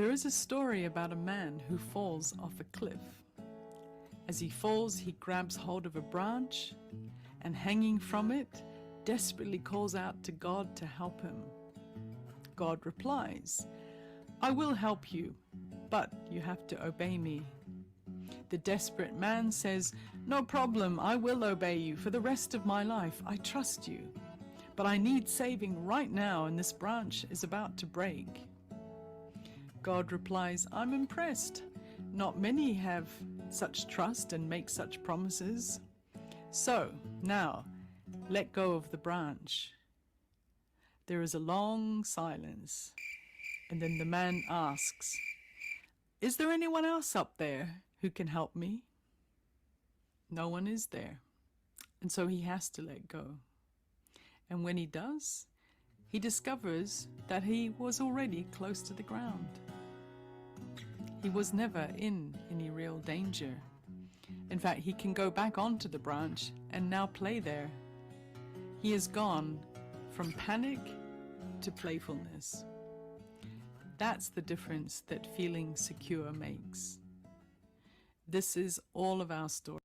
There is a story about a man who falls off a cliff. As he falls, he grabs hold of a branch and, hanging from it, desperately calls out to God to help him. God replies, "I will help you, but you have to obey me." The desperate man says, "No problem, I will obey you for the rest of my life. I trust you. But I need saving right now, and this branch is about to break." God replies, "I'm impressed. Not many have such trust and make such promises. So now, let go of the branch." There is a long silence, and then the man asks, "Is there anyone else up there who can help me?" No one is there, and so he has to let go. And when he does, he discovers that he was already close to the ground. He was never in any real danger. In fact, he can go back onto the branch and now play there. He has gone from panic to playfulness. That's the difference that feeling secure makes. This is all of our story.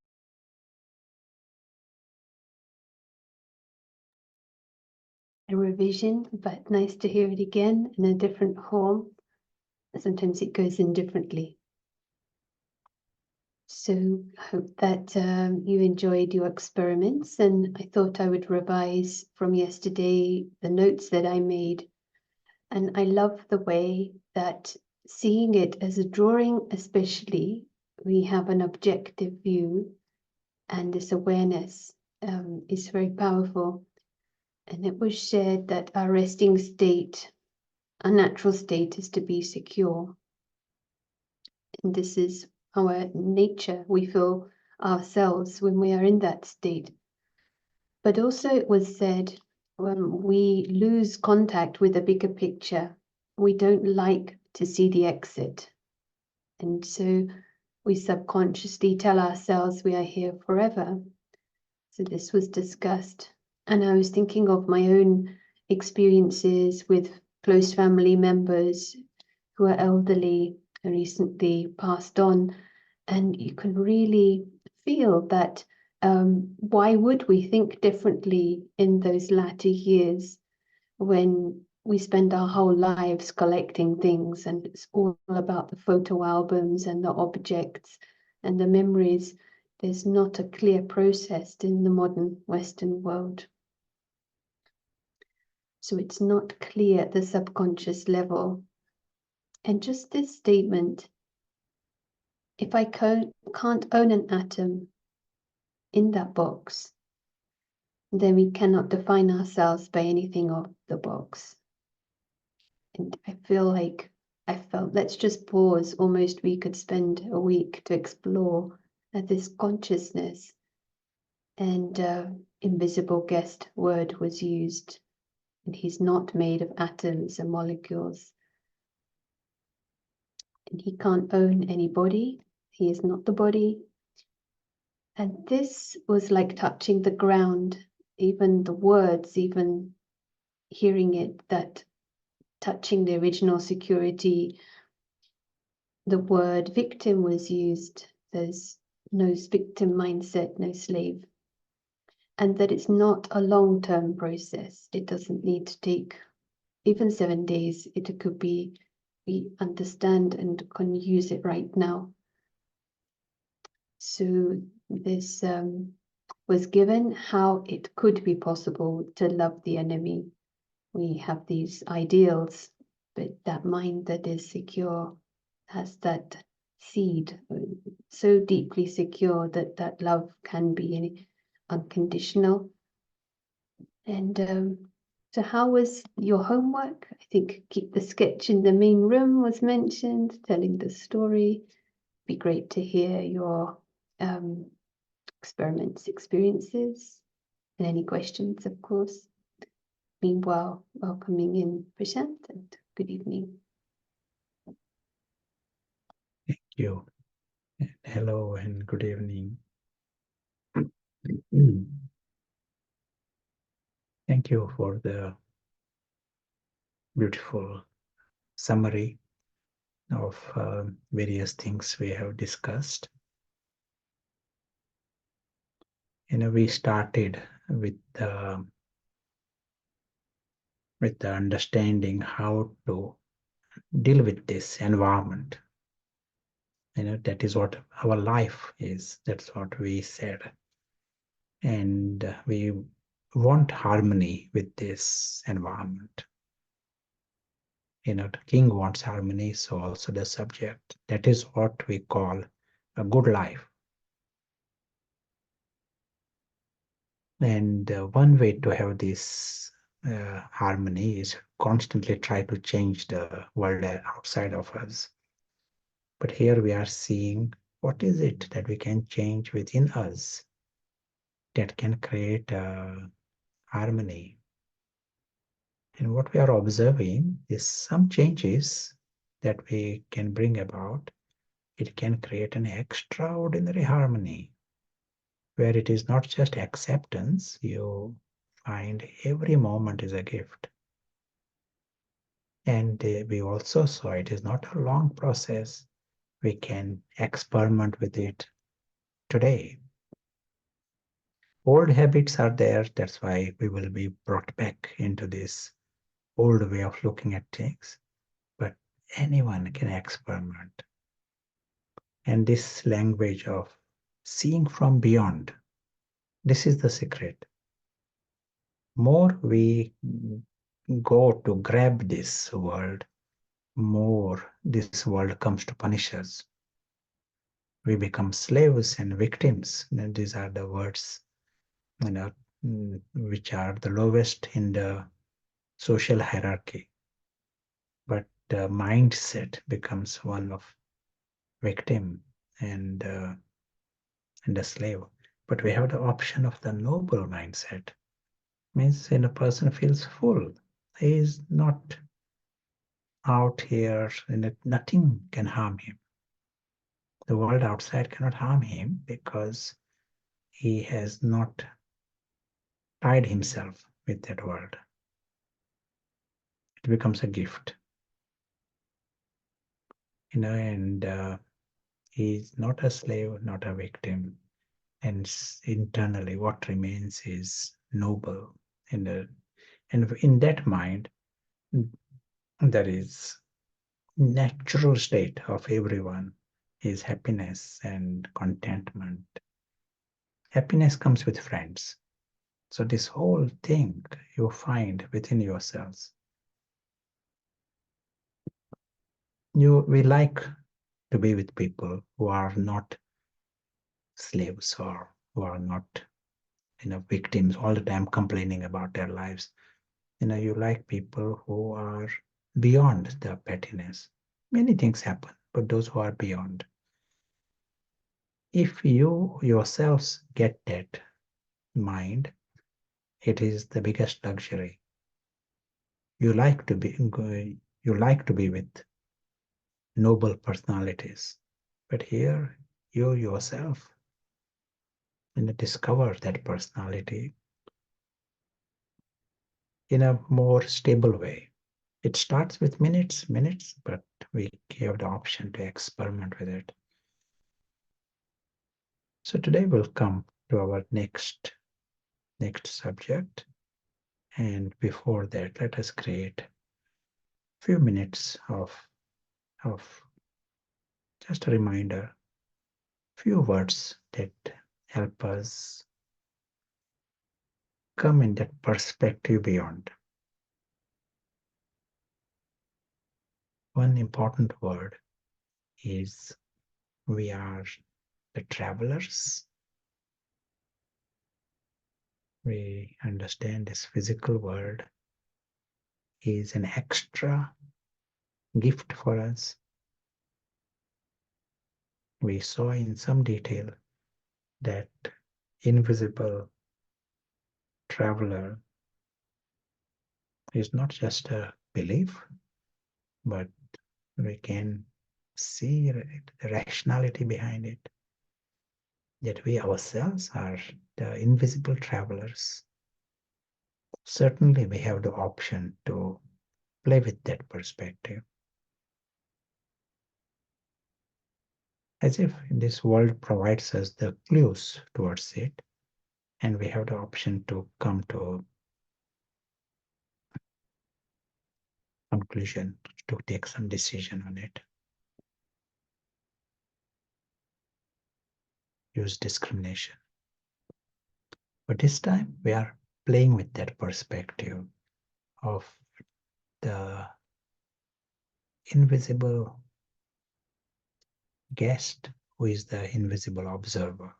A revision, but nice to hear it again in a different form. Sometimes it goes in differently. So I hope that you enjoyed your experiments, and I thought I would revise from yesterday the notes that I made. And I love the way that seeing it as a drawing, especially, we have an objective view, and this awareness is very powerful. And it was shared that our resting state, our natural state, is to be secure. And this is our nature. We feel ourselves when we are in that state. But also it was said, when we lose contact with the bigger picture, we don't like to see the exit. And so we subconsciously tell ourselves we are here forever. So this was discussed. And I was thinking of my own experiences with close family members who are elderly, recently passed on. And you can really feel that why would we think differently in those latter years when we spend our whole lives collecting things, and it's all about the photo albums and the objects and the memories. There's not a clear process in the modern Western world. So it's not clear at the subconscious level. And just this statement, if I can't own an atom in that box, then we cannot define ourselves by anything of the box. And I felt, let's just pause. Almost we could spend a week to explore this consciousness. And invisible guest word was used. And he's not made of atoms and molecules. And he can't own any body. He is not the body. And this was like touching the ground, even the words, even hearing it, that touching the original security. The word victim was used. There's no victim mindset, no slave. And that it's not a long-term process. It doesn't need to take even 7 days. It could be, we understand and can use it right now. So this was given how it could be possible to love the enemy. We have these ideals, but that mind that is secure has that seed so deeply secure that that love can be unconditional. And so how was your homework? I think keep the sketch in the main room was mentioned, telling the story. Be great to hear your experiments, experiences, and any questions, of course. Meanwhile, welcoming in Prashant, and good evening. Thank you. Hello and good evening. Thank you for the beautiful summary of various things we have discussed. We started with the understanding how to deal with this environment. That is what our life is. That's what we said. And we want harmony with this environment. The king wants harmony, so also the subject. That is what we call a good life. And one way to have this harmony is constantly try to change the world outside of us. But here we are seeing what is it that we can change within us that can create harmony. And what we are observing is some changes that we can bring about. It can create an extraordinary harmony where it is not just acceptance, you find every moment is a gift. And we also saw it is not a long process. We can experiment with it today. Old habits are there. That's why we will be brought back into this old way of looking at things. But anyone can experiment. And this language of seeing from beyond, this is the secret. More we go to grab this world, more this world comes to punish us. We become slaves and victims. And these are the words, which are the lowest in the social hierarchy. But the mindset becomes one of victim and a slave. But we have the option of the noble mindset. Means when a person feels full, he is not out here, and nothing can harm him. The world outside cannot harm him because he has not tied himself with that world. It becomes a gift. And he is not a slave, not a victim. And internally, what remains is noble. And in that mind, there is natural state of everyone is happiness and contentment. Happiness comes with friends. So this whole thing you find within yourselves. We like to be with people who are not slaves or who are not victims all the time complaining about their lives. You like people who are beyond the pettiness. Many things happen, but those who are beyond. If you yourselves get that mind, it is the biggest luxury. You like to be with noble personalities, but here you yourself discover that personality in a more stable way. It starts with minutes, but we have the option to experiment with it. So today we'll come to our next subject. And before that, let us create a few minutes of just a reminder, few words that help us come in that perspective beyond. One important word is we are the travelers. We understand this physical world is an extra gift for us. We saw in some detail that invisible traveler is not just a belief, but we can see the rationality behind it. That we ourselves are the invisible travelers. Certainly, we have the option to play with that perspective. as if this world provides us the clues towards it, and we have the option to come to conclusion, to take some decision on it. Use discrimination. But this time we are playing with that perspective of the invisible guest who is the invisible observer.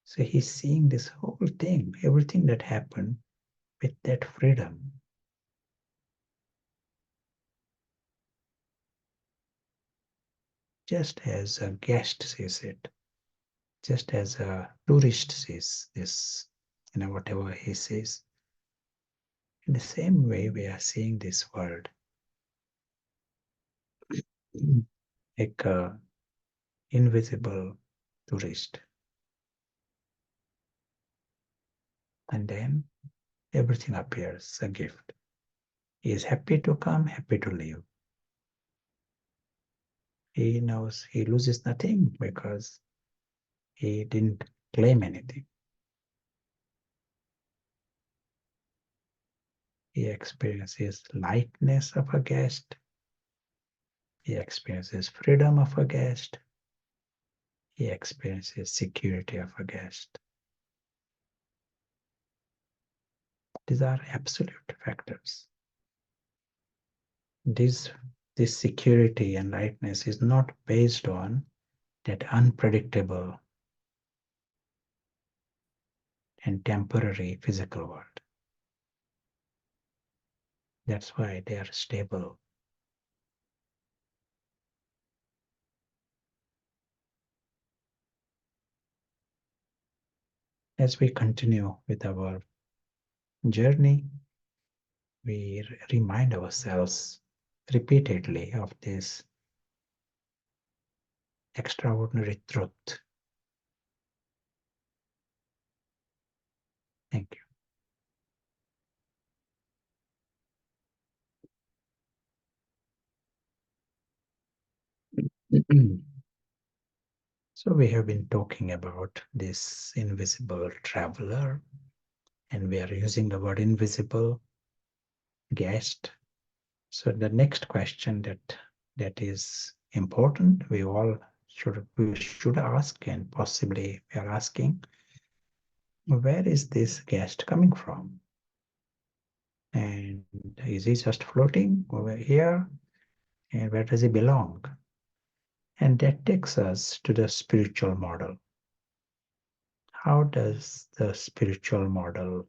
So he's seeing this whole thing, everything that happened with that freedom. Just as a guest sees it, just as a tourist sees this, whatever he sees. In the same way, we are seeing this world like a invisible tourist. And then everything appears a gift. He is happy to come, happy to leave. He knows he loses nothing because he didn't claim anything. He experiences lightness of a guest. He experiences freedom of a guest. He experiences security of a guest. These are absolute factors. This security and lightness is not based on that unpredictable and temporary physical world. That's why they are stable. As we continue with our journey, we remind ourselves repeatedly of this extraordinary truth. Thank you. So we have been talking about this invisible traveler, and we are using the word invisible guest. So the next question that is important, we should ask, and possibly we are asking, where is this guest coming from? And is he just floating over here? And where does he belong? And that takes us to the spiritual model. How does the spiritual model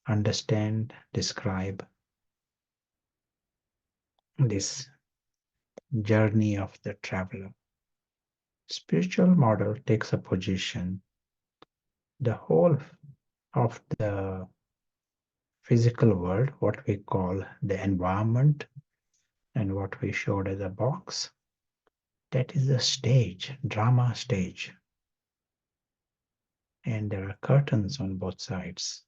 understand, describe this journey of the traveler? Spiritual model takes a position. The whole of the physical world, what we call the environment, and what we showed as a box, that is the stage, drama stage. And there are curtains on both sides.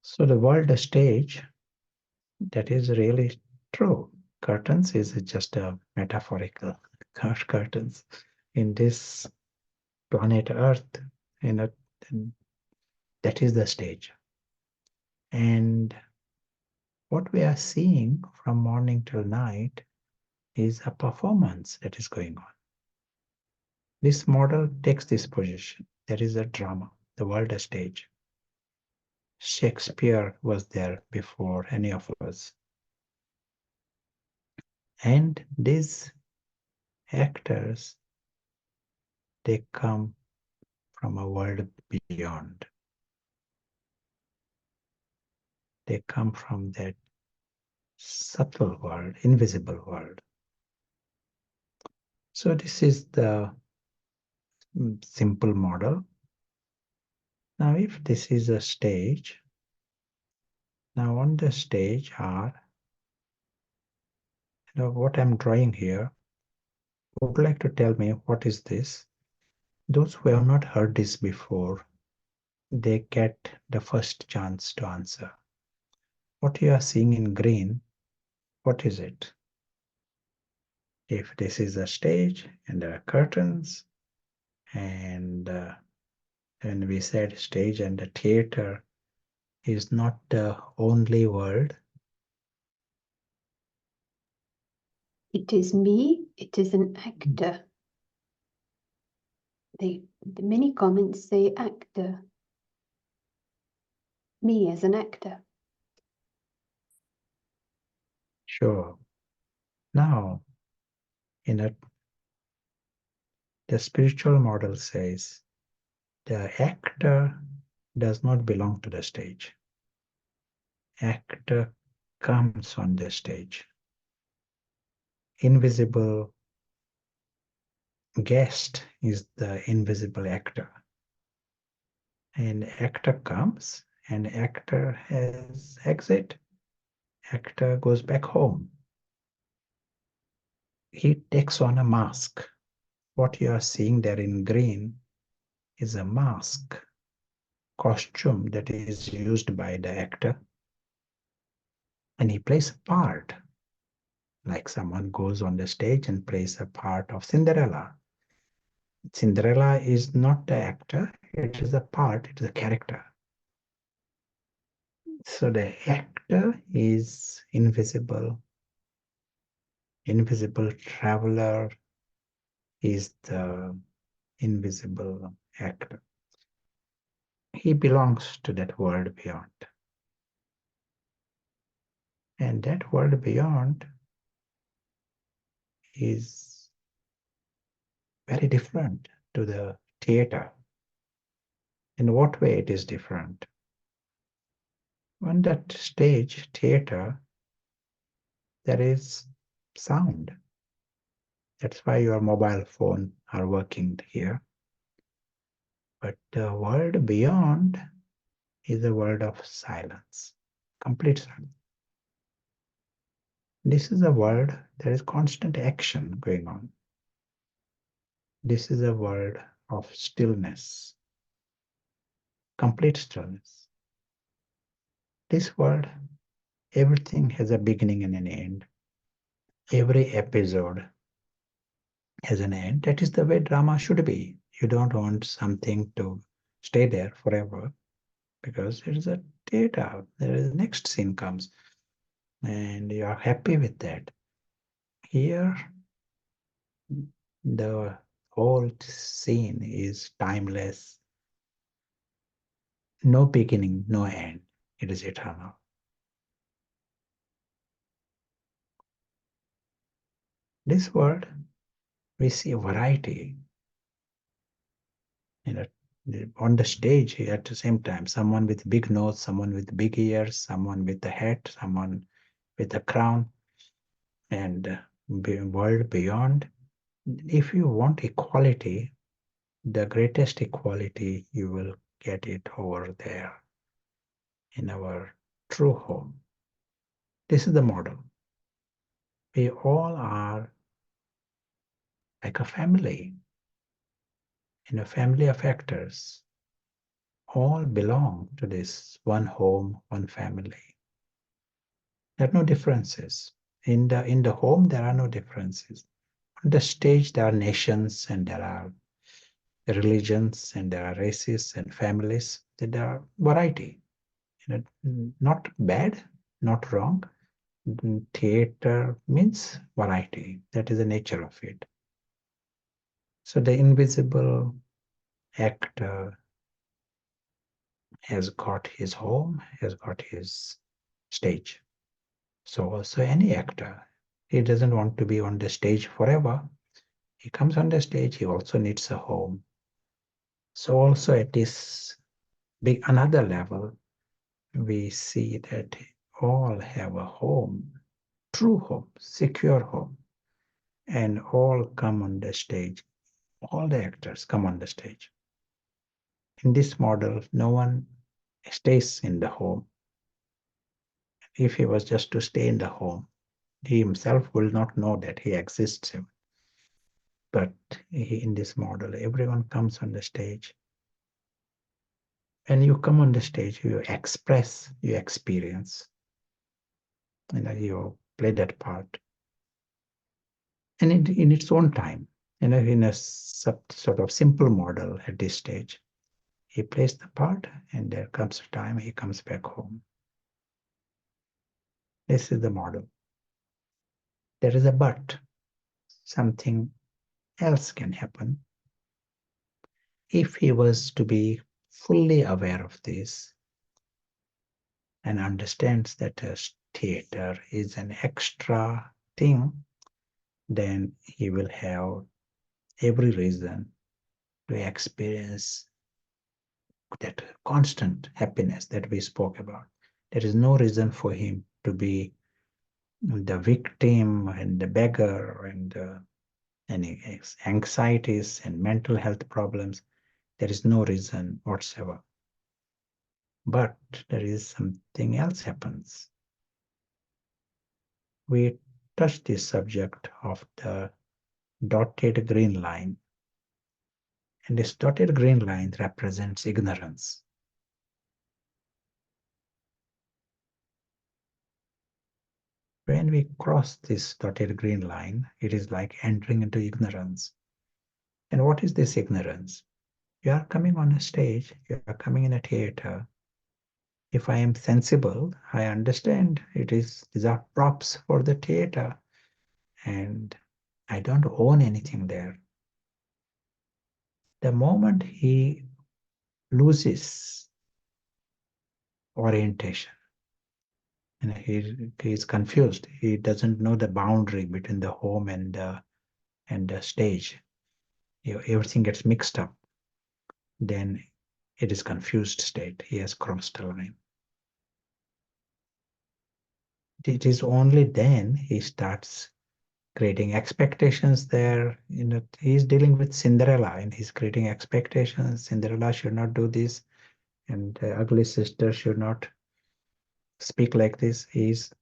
So the world stage, that is really true. Curtains is just a metaphorical curtains. In this planet Earth, you know, that is the stage. And what we are seeing from morning till night is a performance that is going on. This model takes this position. There is a drama, the world stage. Shakespeare was there before any of us. And these actors, they come from a world beyond. They come from that subtle world, invisible world. So this is the simple model. Now, if this is a stage, now on the stage are, what I'm drawing here. Would like to tell me what is this? Those who have not heard this before, they get the first chance to answer. What you are seeing in green, what is it? If this is a stage and there are curtains, and we said stage and the theater is not the only world. It is me, it is an actor. The many comments say actor. Me as an actor. Sure. Now, the spiritual model says the actor does not belong to the stage. Actor comes on the stage. Invisible guest is the invisible actor. And actor comes and actor has exit. Actor goes back home. He takes on a mask. What you are seeing there in green is a mask, costume that is used by the actor. And he plays a part, like someone goes on the stage and plays a part of Cinderella. Cinderella is not the actor, it is a part, it is a character. So the actor is invisible. Invisible traveler is the invisible actor. He belongs to that world beyond. And that world beyond is very different to the theater. In what way it is different? On that stage, theater, there is sound. That's why your mobile phone are working here. But the world beyond is a world of silence, complete silence. This is a world, there is constant action going on. This is a world of stillness, complete stillness. This world, everything has a beginning and an end. Every episode has an end. That is the way drama should be. You don't want something to stay there forever because it is a theater. There is the next scene comes and you are happy with that. Here, the whole scene is timeless. No beginning, no end. It is eternal. This world, we see a variety. On the stage at the same time, someone with big nose, someone with big ears, someone with a hat, someone with a crown, and world beyond. If you want equality, the greatest equality, you will get it over there in our true home. This is the model. We all are like a family. In a family of actors, all belong to this one home, one family. There are no differences. In the home, there are no differences. On the stage, there are nations and there are religions and there are races and families. There are variety. Not bad, not wrong. Theater means variety. That is the nature of it. So the invisible actor has got his home, has got his stage. So also any actor, he doesn't want to be on the stage forever. He comes on the stage, he also needs a home. So also at this big another level, we see that all have a home, true home, secure home, and all come on the stage. All the actors come on the stage. In this model, no one stays in the home. If he was just to stay in the home, he himself will not know that he exists. But in this model, everyone comes on the stage. When you come on the stage, you express, you experience, you play that part. and in its own time, in a sort of simple model at this stage. He plays the part, and there comes a time he comes back home. This is the model. There is a but. Something else can happen. If he was to be fully aware of this and understands that a theater is an extra thing, then he will have every reason to experience that constant happiness that we spoke about. There is no reason for him to be the victim and the beggar and any anxieties and mental health problems. There is no reason whatsoever. But there is something else happens. We touch this subject of the dotted green line. And this dotted green line represents ignorance. When we cross this dotted green line, it is like entering into ignorance. And what is this ignorance? You are coming on a stage, you are coming in a theater. If I am sensible, I understand these are props for the theater, and I don't own anything there. The moment he loses orientation, and he is confused, he doesn't know the boundary between the home and the stage. Everything gets mixed up. Then it is confused state. He has crossed the line. It is only then he starts creating expectations there. He's dealing with Cinderella and he's creating expectations. Cinderella should not do this, and the ugly sister should not speak like this. He's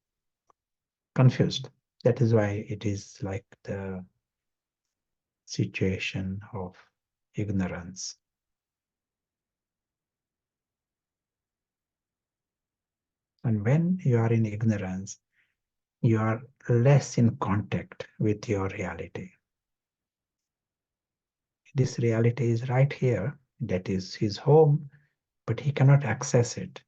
confused. That is why it is like the situation of ignorance. And when you are in ignorance, you are less in contact with your reality. This reality is right here. That is his home, but he cannot access it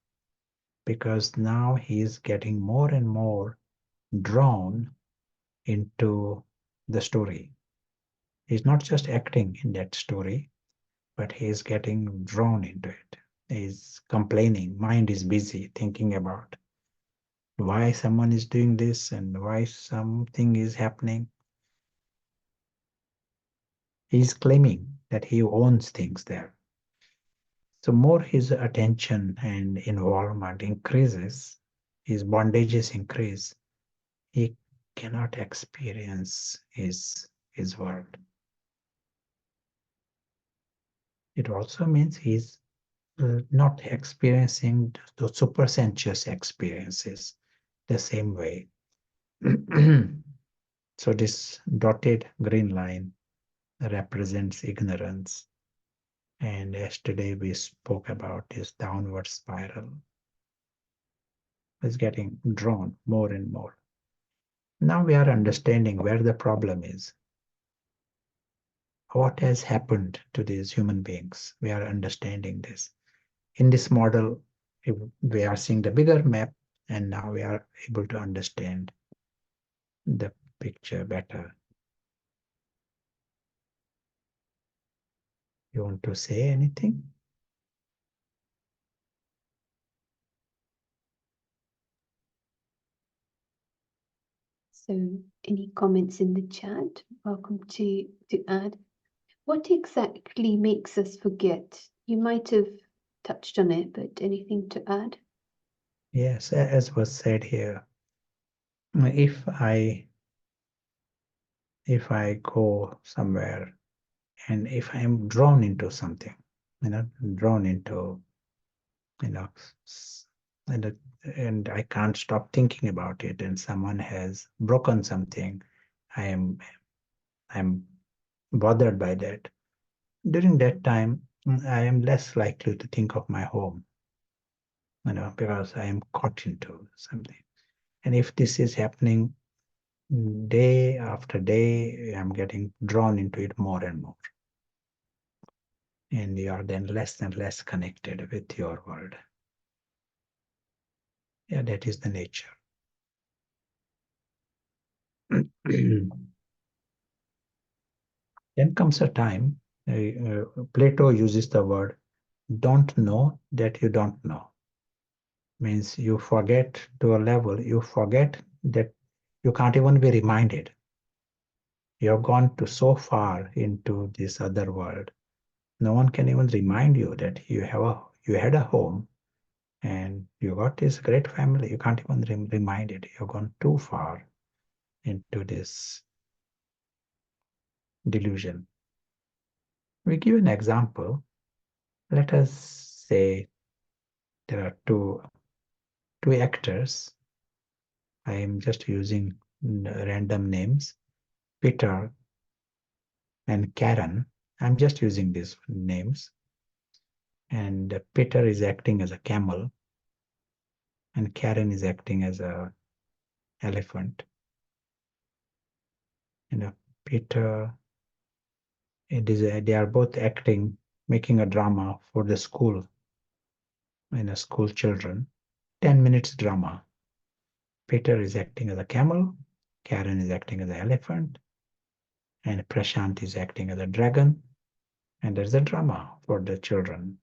because now he is getting more and more drawn into the story. He's not just acting in that story, but he is getting drawn into it. He's complaining. Mind is busy thinking about why someone is doing this and why something is happening. He's claiming that he owns things there. So more his attention and involvement increases, his bondages increase, he cannot experience his world. It also means he's not experiencing the supersensuous experiences the same way. So this dotted green line represents ignorance. And yesterday we spoke about this downward spiral. It's getting drawn more and more. Now we are understanding where the problem is. What has happened to these human beings? We are understanding this. In this model, we are seeing the bigger map, and now we are able to understand the picture better. You want to say anything? So any comments in the chat? Welcome to add. What exactly makes us forget? You might have touched on it, but anything to add? Yes, as was said here, if I go somewhere and if I am drawn into something, drawn into, and I can't stop thinking about it, and someone has broken something, I'm bothered by that. During that time, I am less likely to think of my home, because I am caught into something. And if this is happening day after day, I'm getting drawn into it more and more. And you are then less and less connected with your world. Yeah, that is the nature. Then comes a time, Plato uses the word, don't know that you don't know. Means you forget to a level, you forget that you can't even be reminded. You have gone to so far into this other world. No one can even remind you that you had a home and you got this great family. You can't even remind it. You've gone too far into this delusion. We give an example. Let us say there are two actors. I am just using random names, Peter and Karen. I'm just using these names. And Peter is acting as a camel, and Karen is acting as a elephant. Peter, they are both acting, making a drama for the school, school children. 10 minutes drama. Peter is acting as a camel, Karen is acting as an elephant, and Prashant is acting as a dragon. And there's a drama for the children.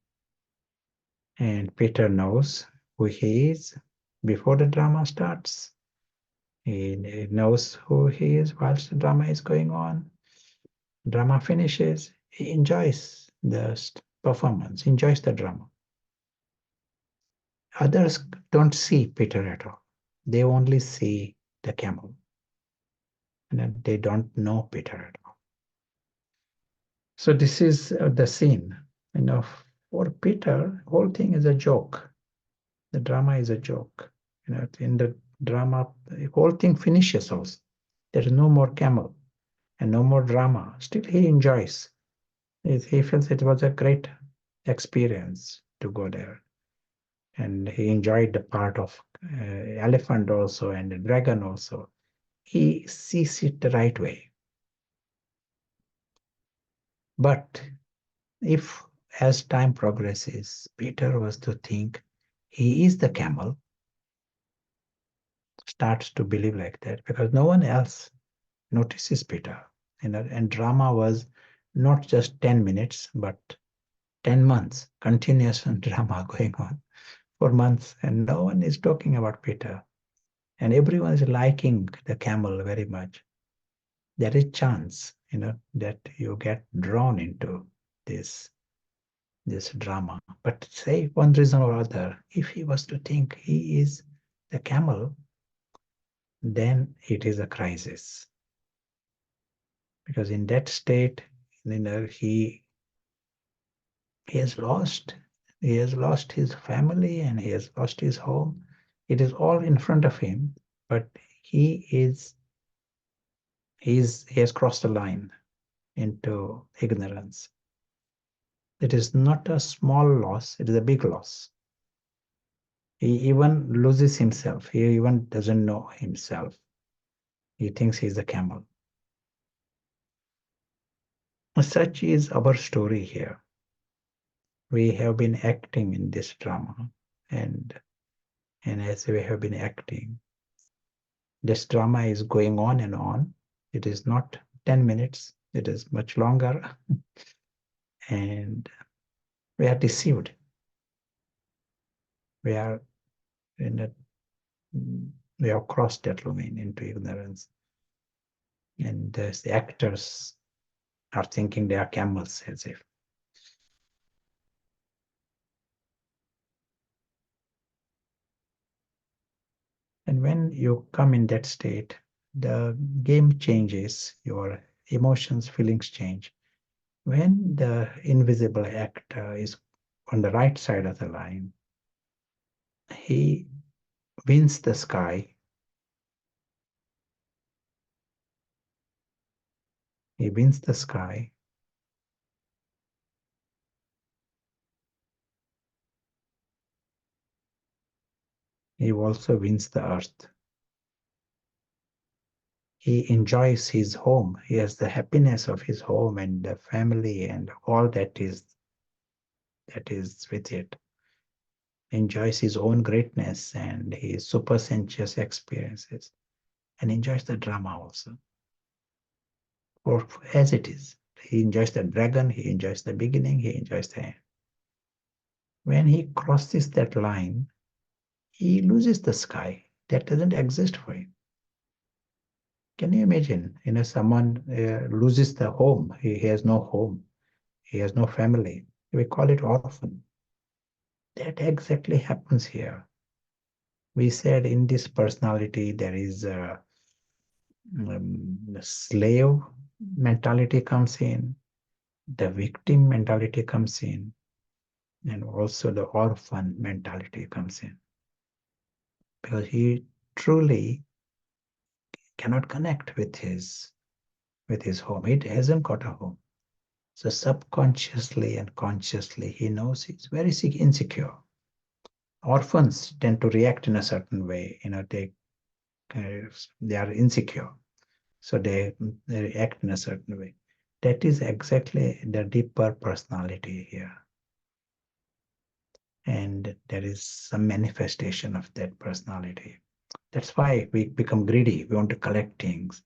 And Peter knows who he is before the drama starts. He knows who he is whilst the drama is going on. Drama finishes, he enjoys the performance, enjoys the drama. Others don't see Peter at all. They only see the camel. And they don't know Peter at all. So this is the scene. For Peter, whole thing is a joke. The drama is a joke. In the drama, the whole thing finishes also. There is no more camel and no more drama. Still, he enjoys. He feels it was a great experience to go there. And he enjoyed the part of elephant also and the dragon also. He sees it the right way. But if, as time progresses, Peter was to think he is the camel, starts to believe like that because no one else notices Peter. And drama was not just 10 minutes, but 10 months, continuous drama going on for months, and no one is talking about Peter. And everyone is liking the camel very much. There is chance, that you get drawn into this drama. But say one reason or other, if he was to think he is the camel, then it is a crisis. Because in that state, he has lost. He has lost his family and he has lost his home. It is all in front of him, but he has crossed a line into ignorance. It is not a small loss, it is a big loss. He even loses himself. He even doesn't know himself. He thinks he's a camel. Such is our story here. We have been acting in this drama, and as we have been acting, this drama is going on and on. It is not 10 minutes, it is much longer. And we are deceived. We are in a we have crossed that domain into ignorance. And the actors are thinking they are camels as if. And when you come in that state, the game changes, your emotions, feelings change. When the invisible actor is on the right side of the line, he wins the sky. He wins the sky. He also wins the earth. He enjoys his home. He has the happiness of his home and the family and all that is with it. Enjoys his own greatness and his super sensuous experiences, and enjoys the drama also, or as it is. He enjoys the dragon, he enjoys the beginning, he enjoys the end. When he crosses that line, he loses the sky. That doesn't exist for him. Can you imagine? Someone loses the home. He has no home. He has no family. We call it orphan. That exactly happens here. We said in this personality there is a slave mentality comes in, the victim mentality comes in, and also the orphan mentality comes in. Because he truly cannot connect with his home. It hasn't got a home. So subconsciously and consciously, he knows he's very insecure. Orphans tend to react in a certain way. They are insecure, so they react in a certain way. That is exactly the deeper personality here, and there is some manifestation of that personality. That's why we become greedy. We want to collect things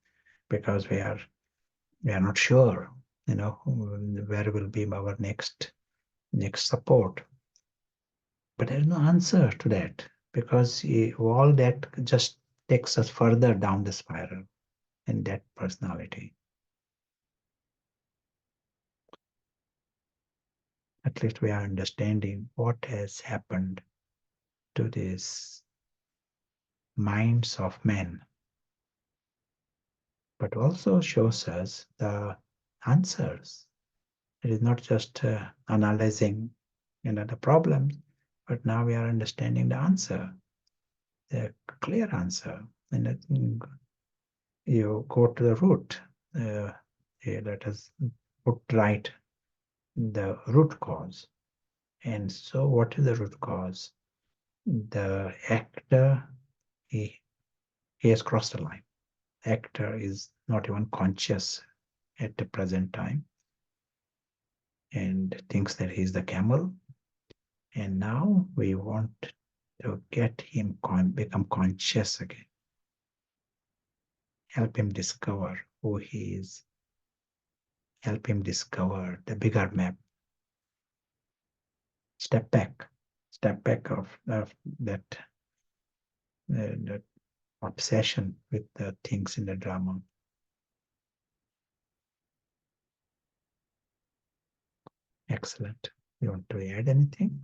because we are not sure, where will be our next support. But there is no answer to that because all that just takes us further down the spiral in that personality. At least we are understanding what has happened to these minds of men, but also shows us the answers. It is not just analyzing the problems, but now we are understanding the answer, the clear answer. And I think you go to the root. Let us put right the root cause. And so, what is the root cause? The actor, he has crossed the line. Actor is not even conscious at the present time and thinks that he's the camel. And now we want to get him become conscious again. Help him discover who he is. Help him discover the bigger map. Step back of that obsession with the things in the drama. Excellent. You want to add anything?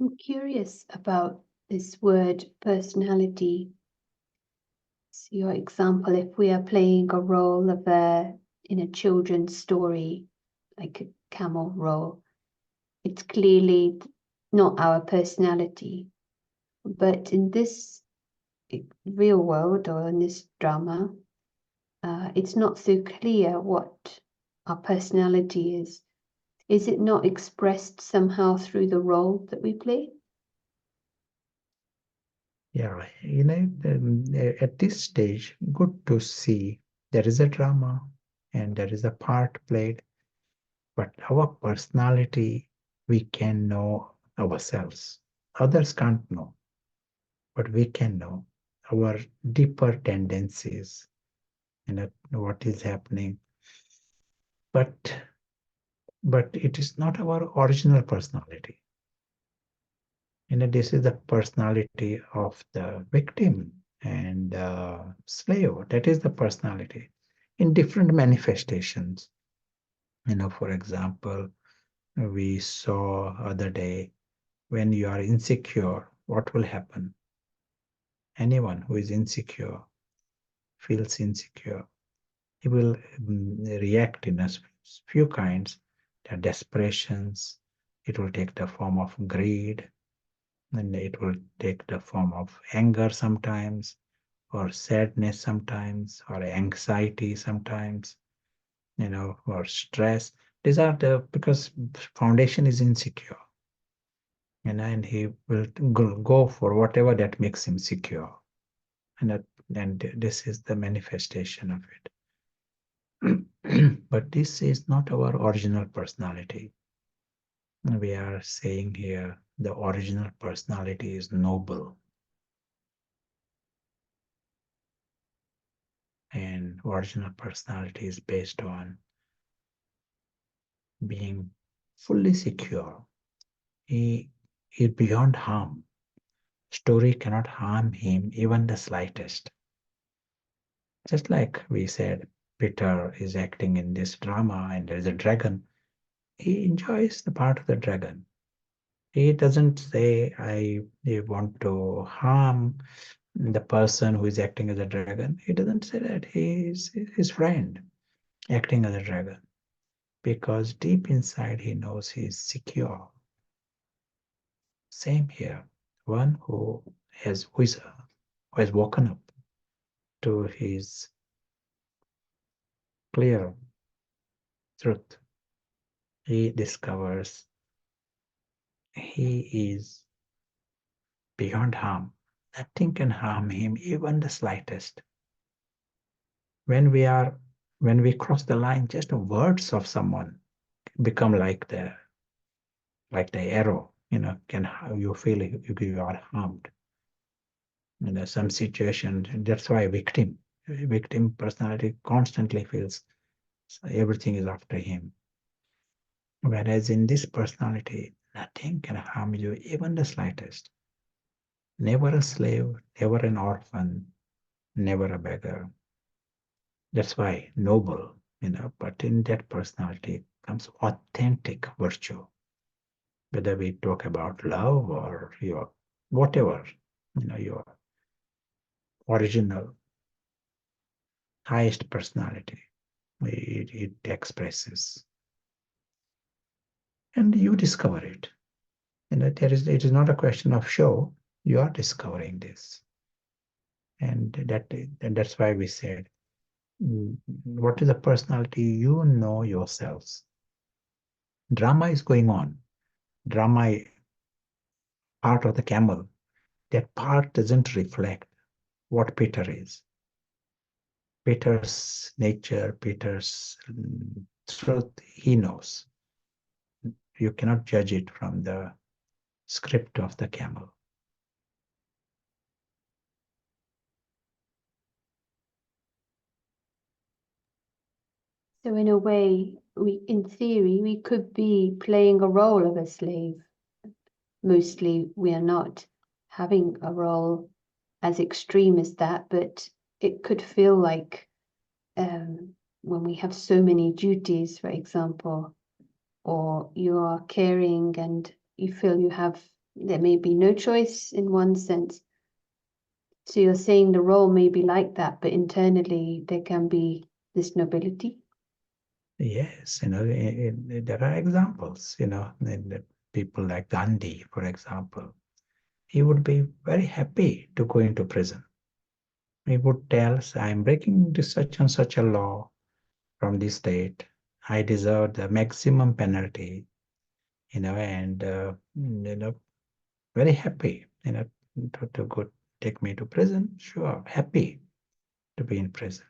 I'm curious about this word personality. So your example, if we are playing a role in a children's story, like a camel role, it's clearly not our personality. But in this real world or in this drama, it's not so clear what our personality is. Is it not expressed somehow through the role that we play? Yeah, at this stage, good to see there is a drama and there is a part played, but our personality, we can know ourselves. Others can't know, but we can know our deeper tendencies and what is happening. But it is not our original personality. This is the personality of the victim and slave. That is the personality in different manifestations. For example, we saw other day, when you are insecure, what will happen? Anyone who is insecure, feels insecure, he will react in a few kinds. There are desperations. It will take the form of greed, and it will take the form of anger sometimes, or sadness sometimes, or anxiety sometimes, or stress. These are because foundation is insecure, and he will go for whatever that makes him secure. And this is the manifestation of it. But this is not our original personality. We are saying here the original personality is noble. And original personality is based on being fully secure. He is beyond harm. Story cannot harm him even the slightest. Just like we said, Peter is acting in this drama and there is a dragon. He enjoys the part of the dragon. He doesn't say, I want to harm the person who is acting as a dragon. He doesn't say that. He is his friend acting as a dragon because deep inside he knows he is secure. Same here. One who has woken up to his clear truth. He discovers he is beyond harm. Nothing can harm him, even the slightest. When we cross the line, just the words of someone become like the arrow. Can you feel you are harmed? Some situation. That's why victim personality constantly feels everything is after him. Whereas in this personality, nothing can harm you, even the slightest. Never a slave, never an orphan, never a beggar. That's why noble, but in that personality comes authentic virtue. Whether we talk about love or your whatever, your original highest personality, it expresses. And you discover it. It is not a question of show, you are discovering this. And that's why we said, what is the personality? You know yourselves. Drama is going on. Drama part of the camel. That part doesn't reflect what Peter is. Peter's nature, Peter's truth, he knows. You cannot judge it from the script of the camel. So in a way, in theory, we could be playing a role of a slave. Mostly we are not having a role as extreme as that, but it could feel like when we have so many duties, for example, or you are caring and you feel there may be no choice in one sense. So you're saying the role may be like that, but internally there can be this nobility. Yes, there are examples, people like Gandhi, for example. He would be very happy to go into prison. He would tell, I'm breaking this such and such a law from this state. I deserve the maximum penalty, and very happy, to go take me to prison. Sure, happy to be in prison.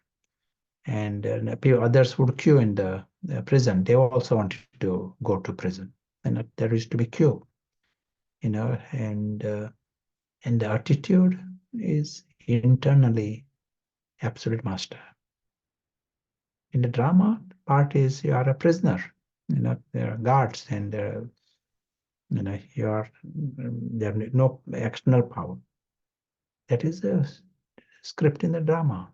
And a few others would queue in the prison. They also wanted to go to prison, and there used to be queue, and the attitude is internally absolute master. In the drama part is you are a prisoner. There are guards and you are there is no external power. That is a script in the drama.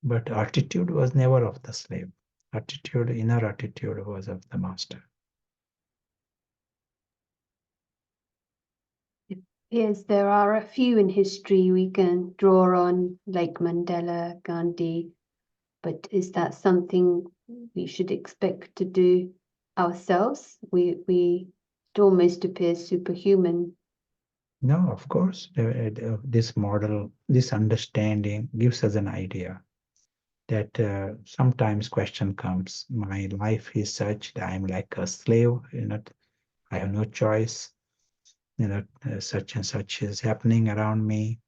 But attitude was never of the slave. Inner attitude was of the master. Yes, there are a few in history we can draw on, like Mandela, Gandhi, but is that something we should expect to do ourselves? It almost appears superhuman. No, of course, this model, this understanding gives us an idea that sometimes question comes, my life is such that I'm like a slave, I have no choice, such and such is happening around me.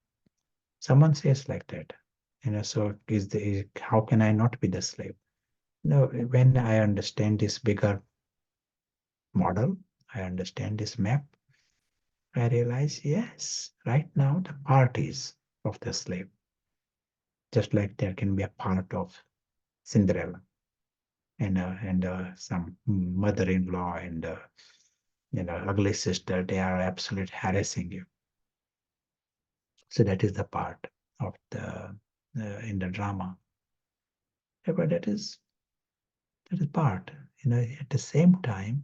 Someone says like that, so how can I not be the slave? No, when I understand this bigger model, I understand this map, I realize, yes, right now the part is of the slave. Just like there can be a part of Cinderella and some mother-in-law and ugly sister, they are absolutely harassing you. So that is the part of the in the drama. Yeah, but that is part. At the same time,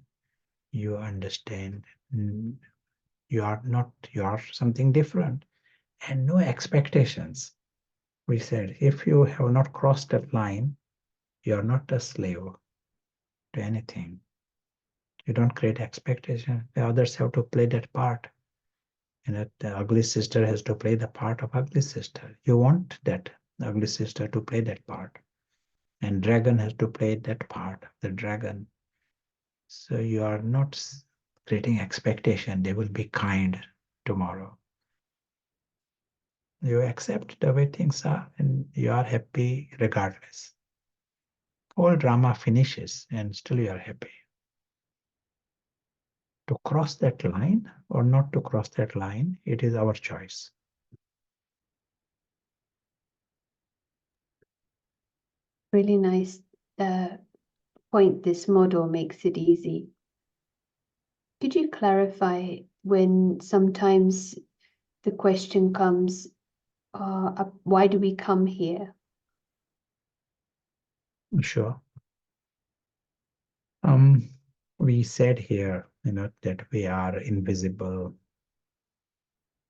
you understand you are something different and no expectations. We said if you have not crossed that line, you are not a slave to anything. You don't create expectation. The others have to play that part. The ugly sister has to play the part of ugly sister. You want that ugly sister to play that part. And dragon has to play that part, the dragon. So you are not creating expectation they will be kind tomorrow. You accept the way things are and you are happy regardless. Whole drama finishes and still you are happy. To cross that line or not to cross that line, it is our choice. Really nice point. This model makes it easy. Could you clarify when sometimes the question comes, why do we come here? Sure. We said here, that we are invisible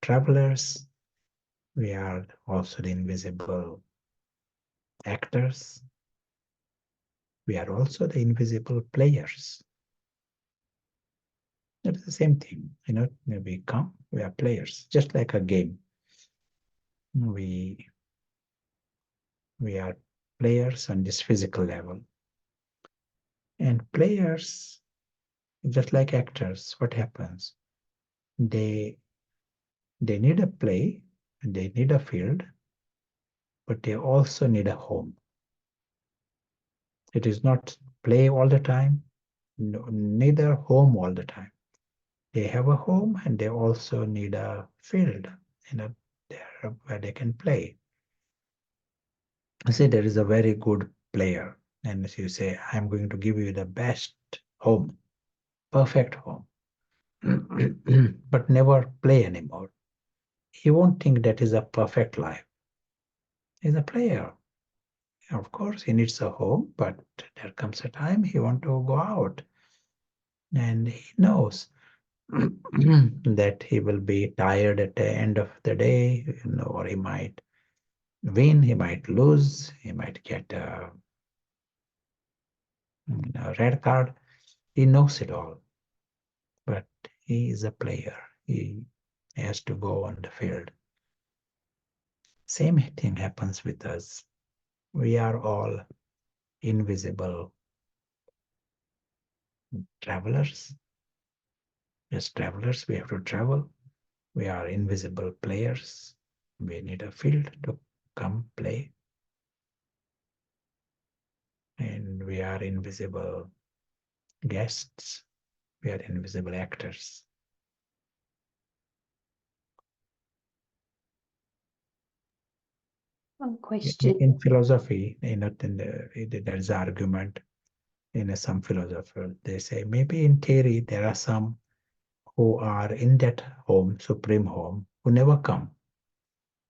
travelers. We are also the invisible actors. We are also the invisible players. That's the same thing. We come, we are players, just like a game. We are players on this physical level. And players, just like actors, what happens? They need a play, and they need a field, but they also need a home. It is not play all the time, neither home all the time. They have a home and they also need a field, there where they can play. Say there is a very good player, and you say, I'm going to give you the best home, perfect home, but never play anymore. He won't think that is a perfect life. He's a player. Of course, he needs a home, but there comes a time he wants to go out. And he knows that he will be tired at the end of the day, or he might win, he might lose, he might get a red card. He knows it all, but he is a player. He has to go on the field. Same thing happens with us. We are all invisible travelers. As travelers, we have to travel. We are invisible players. We need a field to come play. And we are invisible guests. We are invisible actors. One question. In philosophy, there's an argument in some philosophers. They say maybe in theory there are some who are in that home, supreme home, who never come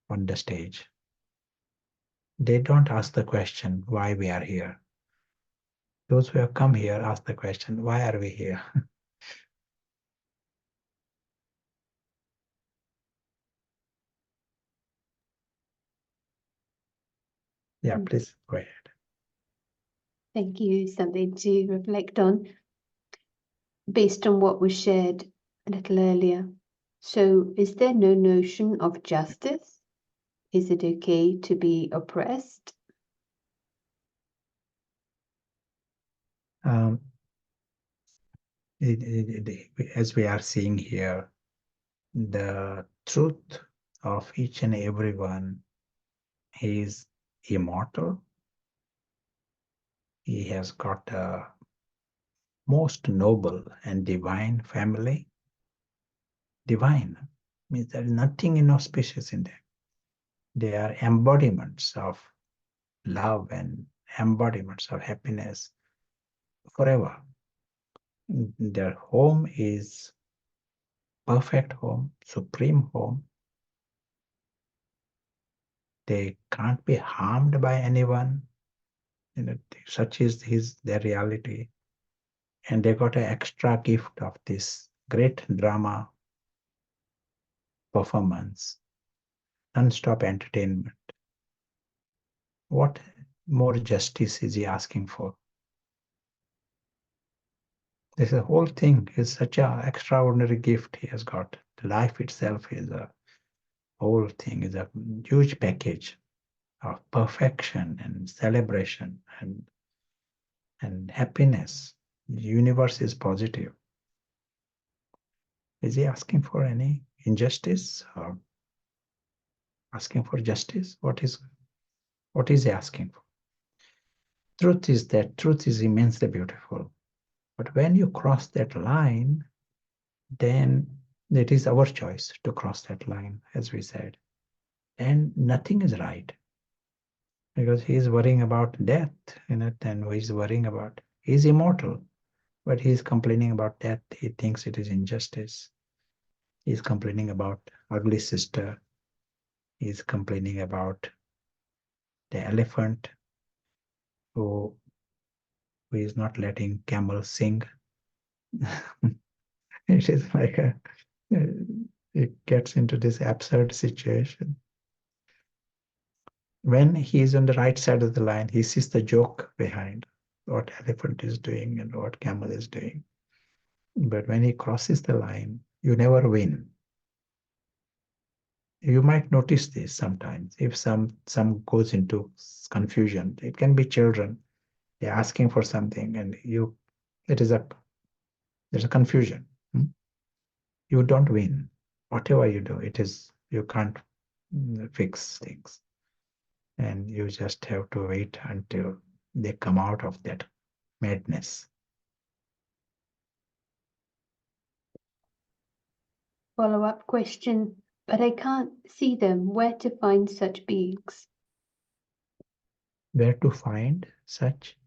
on the stage. They don't ask the question why we are here. Those who have come here ask the question, why are we here? Yeah, please go ahead. Thank you. Something to reflect on based on what was shared a little earlier. So, is there no notion of justice? Is it okay to be oppressed? As we are seeing here, the truth of each and every one is immortal. He has got a most noble and divine family. Divine means there is nothing inauspicious in them. They are embodiments of love and embodiments of happiness forever. Their home is perfect home, supreme home. They can't be harmed by anyone. Such is their reality. And they got an extra gift of this great drama performance, non-stop entertainment. What more justice is he asking for? This whole thing is such an extraordinary gift he has got. Life itself is a whole thing, is a huge package of perfection and celebration and happiness. The universe is positive. Is he asking for any injustice or asking for justice? What is he asking for? Truth is immensely beautiful. But when you cross that line, then it is our choice to cross that line, as we said. And nothing is right. Because he is worrying about death, and he's worrying about, he's immortal, but he's complaining about death. He thinks it is injustice. He's complaining about ugly sister. He's complaining about the elephant who is not letting camel sing. It is like it gets into this absurd situation. When he is on the right side of the line, he sees the joke behind what elephant is doing and what camel is doing. But when he crosses the line, you never win. You might notice this sometimes. If some goes into confusion, it can be children. They're asking for something, and there's a confusion. You don't win. Whatever you do, you can't fix things, and you just have to wait until they come out of that madness. Follow-up question, but I can't see them. Where to find such beings? Where to find such?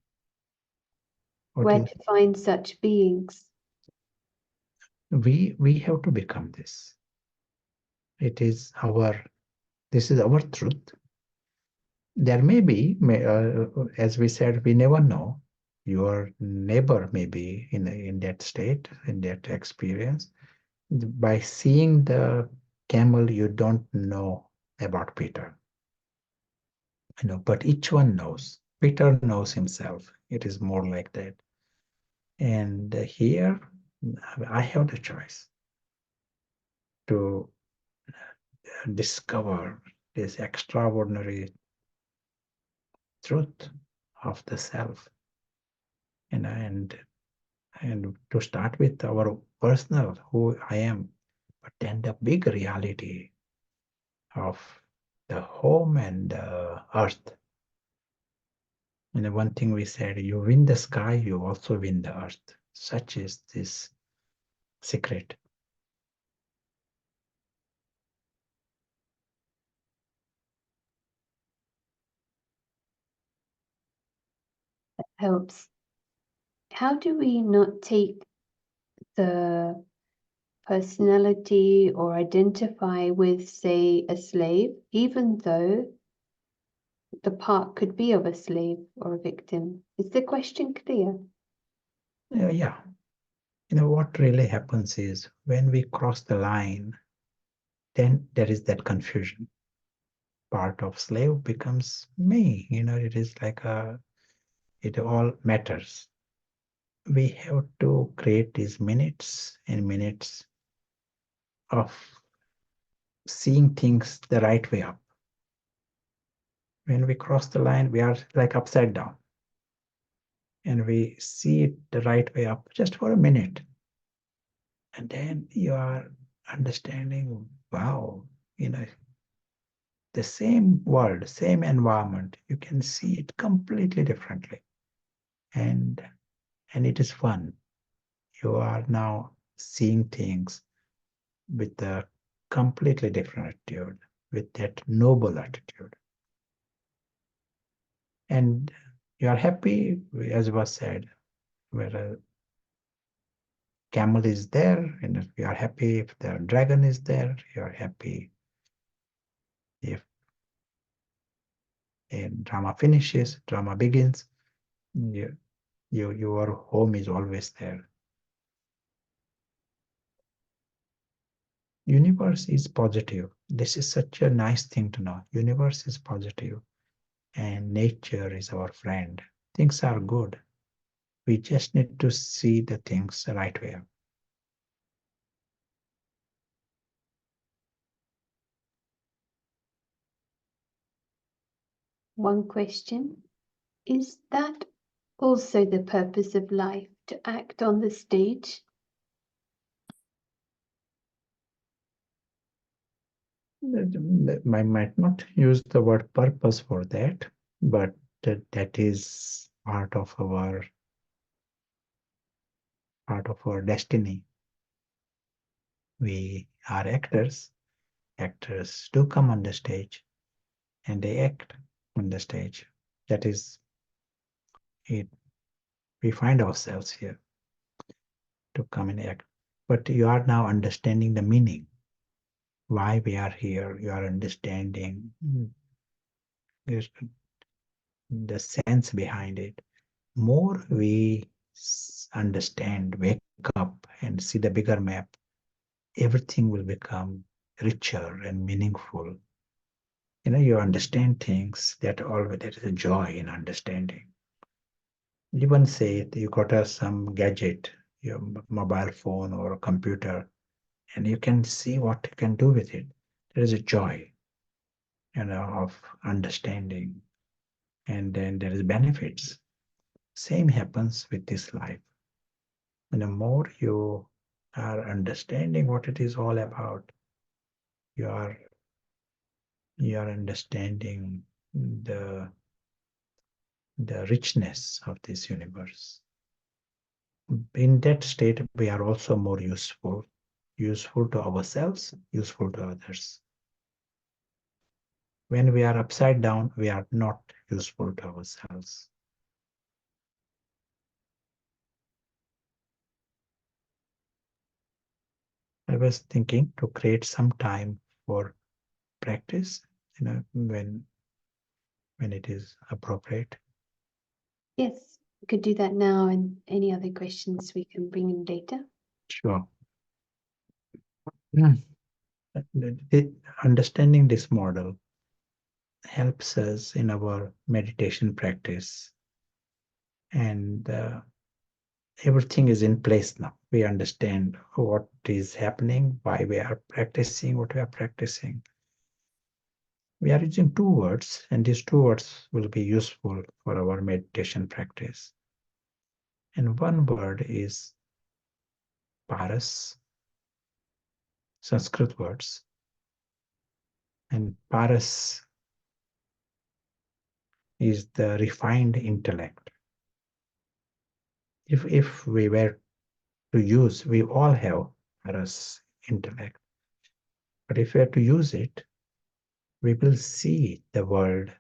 Where to find such beings? We have to become this. This is our truth. There may be, as we said, we never know. Your neighbor may be in that state, in that experience. By seeing the camel, you don't know about Peter. But each one knows. Peter knows himself. It is more like that. And here, I have the choice to discover this extraordinary truth of the self, and to start with our personal who I am, but then the big reality of the home and the earth. And one thing we said, you win the sky, you also win the earth. Such is this secret. That helps. How do we not take the personality or identify with, say, a slave, even though the part could be of a slave or a victim? Is the question clear? Yeah. What really happens is when we cross the line, then there is that confusion. Part of slave becomes me. It is like it all matters. We have to create these minutes and minutes of seeing things the right way up. When we cross the line, we are like upside down. And we see it the right way up just for a minute. And then you are understanding, wow, the same world, same environment, you can see it completely differently. And it is fun. You are now seeing things with a completely different attitude, with that noble attitude. And you are happy, as was said, where a camel is there, and if you are happy if the dragon is there, you are happy if a drama finishes, drama begins, your home is always there. Universe is positive. This is such a nice thing to know. Universe is positive and nature is our friend. Things are good. We just need to see the things the right way. One question, is that also the purpose of life, to act on the stage? I might not use the word purpose for that, but that is part of our destiny. We are actors. Actors do come on the stage and they act on the stage. That is it. We find ourselves here to come and act. But you are now understanding the meaning, why we are here. You are understanding the sense behind it. More we understand, wake up and see the bigger map, everything will become richer and meaningful. You understand things that always there is a joy in understanding. Even say you got some gadget, your mobile phone or a computer, and you can see what you can do with it. There is a joy, of understanding, and then there is benefits. Same happens with this life. And the more you are understanding what it is all about, you are understanding the richness of this universe. In that state, we are also more useful to ourselves, useful to others. When we are upside down, we are not useful to ourselves. I was thinking to create some time for practice, when it is appropriate. Yes, we could do that now, and any other questions we can bring in later. Sure. Mm. Understanding this model helps us in our meditation practice, and everything is in place now. We understand what is happening, why we are practicing what we are practicing. We are using two words, and these two words will be useful for our meditation practice. And one word is paras, Sanskrit words. And paras is the refined intellect. If we were to use, we all have paras intellect. But if we are to use it, we will see the world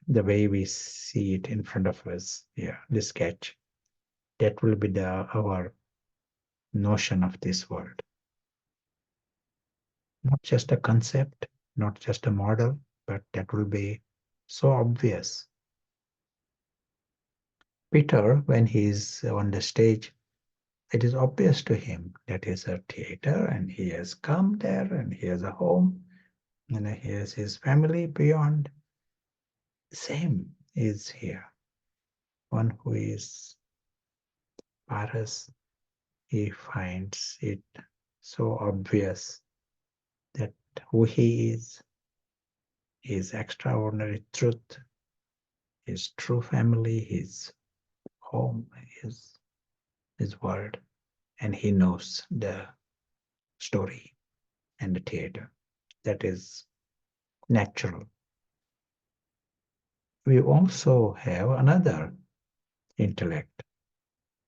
the way we see it in front of us. Yeah, the sketch. That will be our notion of this world. Not just a concept, not just a model, but that will be so obvious. Peter, when he's on the stage, it is obvious to him that is a theater and he has come there and he has a home and he has his family beyond. Same is here. One who is Paras, he finds it so obvious that who he is, his extraordinary truth, his true family, his home, his world, and he knows the story and the theater. That is natural. We also have another intellect,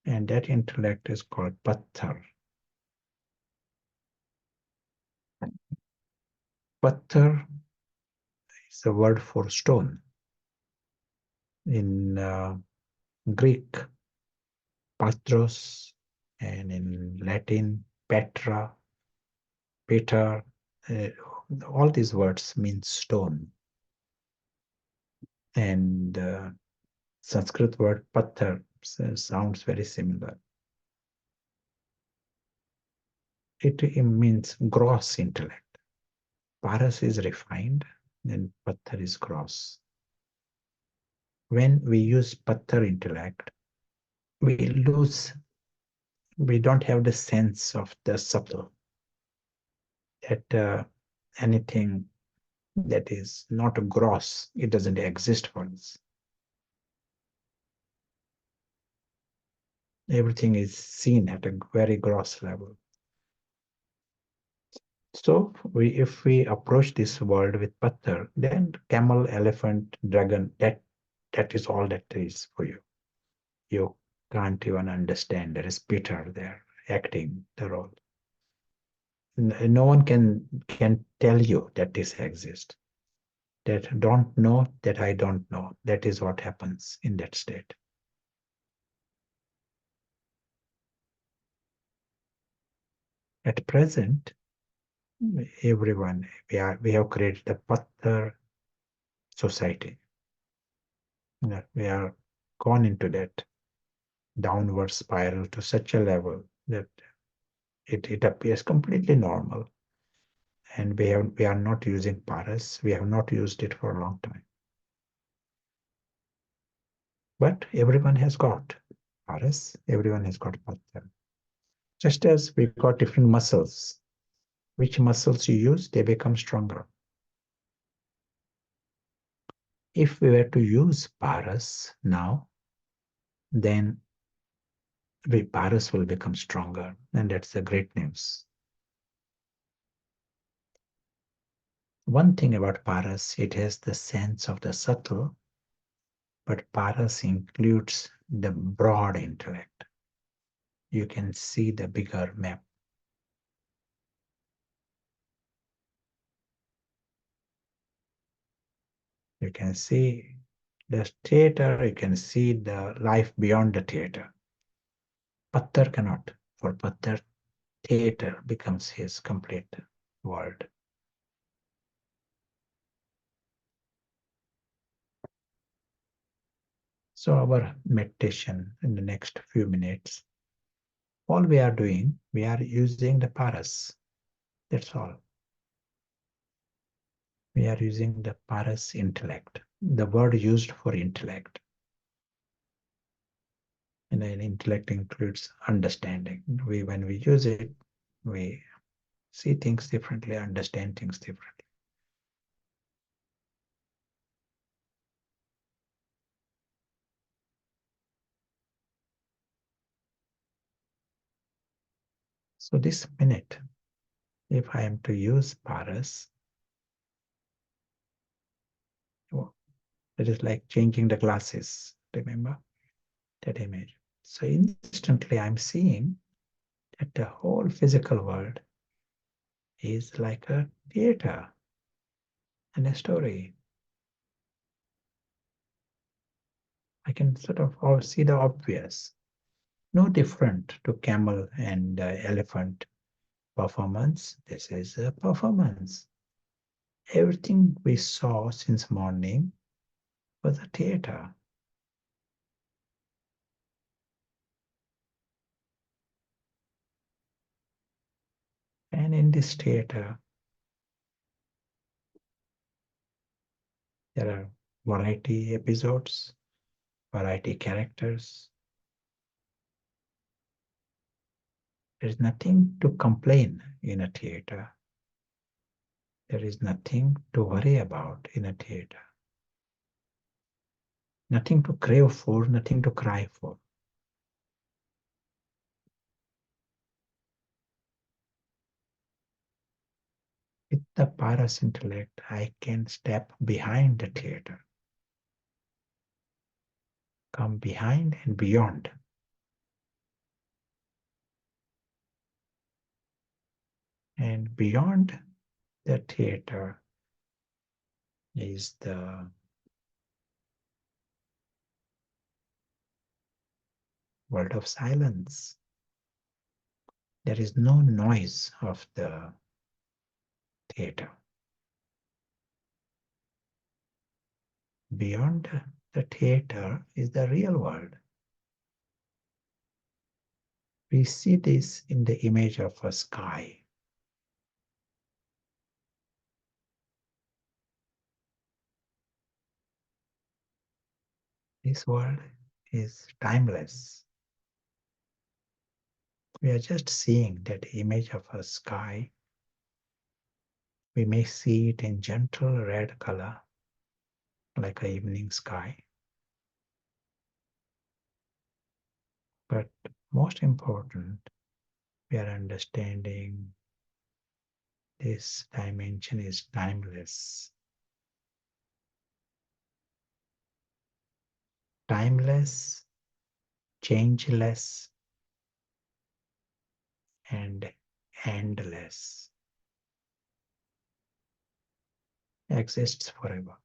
and that intellect is called Patthar. Patthar is a word for stone. In Greek, patros, and in Latin, petra, peter, all these words mean stone. And Sanskrit word patthar sounds very similar. It means gross intellect. Paras is refined and patthar is gross. When we use patthar intellect, we don't have the sense of the subtle, that anything that is not gross, it doesn't exist for us. Everything is seen at a very gross level. So if we approach this world with patthar, then camel, elephant, dragon, that is all that is for you. You can't even understand. There is Peter there acting the role. No one can tell you that this exists. That don't know that I don't know. That is what happens in that state. At present, everyone, we have created a Patthar society. We are gone into that downward spiral to such a level that it appears completely normal. And we are not using paras. We have not used it for a long time. But everyone has got paras. Everyone has got patthar. Just as we got different muscles. Which muscles you use, they become stronger. If we were to use paras now, then paras will become stronger, and that's the great news. One thing about paras, it has the sense of the subtle, but paras includes the broad intellect. You can see the bigger map. You can see the theater, you can see the life beyond the theater. Patthar cannot. For Patthar, theater becomes his complete world. So our meditation in the next few minutes, all we are doing, we are using the paras. That's all. We are using the paras intellect, the word used for intellect. And then intellect includes understanding. When we use it, we see things differently, understand things differently. So this minute, if I am to use paras, it is like changing the glasses. Remember that image? So instantly I'm seeing that the whole physical world is like a theater and a story. I can sort of see the obvious. No different to camel and elephant performance. This is a performance. Everything we saw since morning was a theater. And in this theater, there are variety episodes, variety characters. There is nothing to complain in a theater. There is nothing to worry about in a theater. Nothing to crave for, nothing to cry for. With the Paras intellect, I can step behind the theater, come behind and beyond. And beyond the theater is the world of silence. There is no noise of the theater. Beyond the theater is the real world. We see this in the image of a sky. This world is timeless. We are just seeing that image of a sky. We may see it in gentle red color, like an evening sky. But most important, we are understanding this dimension is timeless. Timeless, changeless, and endless. Exists forever.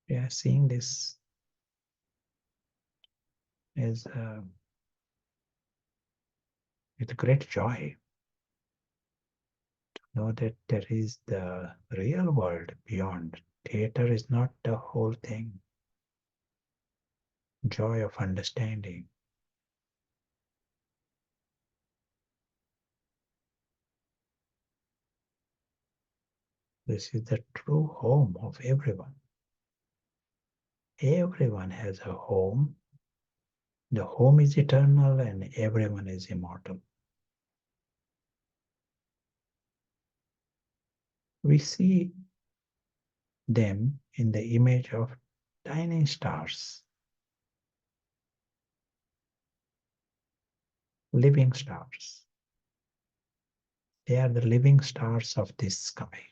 We are seeing this as with great joy. Know that there is the real world beyond. Theater is not the whole thing. Joy of understanding. This is the true home of everyone. Everyone has a home. The home is eternal and everyone is immortal. We see them in the image of tiny stars, living stars. They are the living stars of this sky.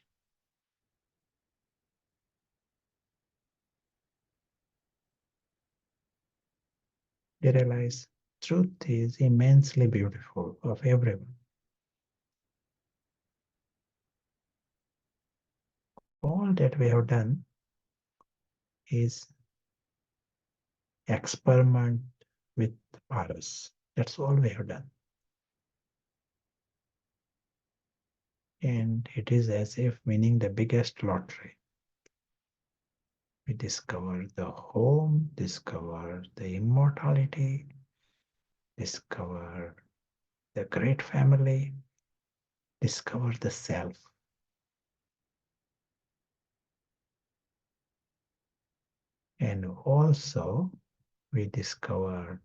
They realize truth is immensely beautiful of everyone. All that we have done is experiment with Paras. That's all we have done. And it is as if winning the biggest lottery. We discover the home, discover the immortality, discover the great family, discover the self. And also we discover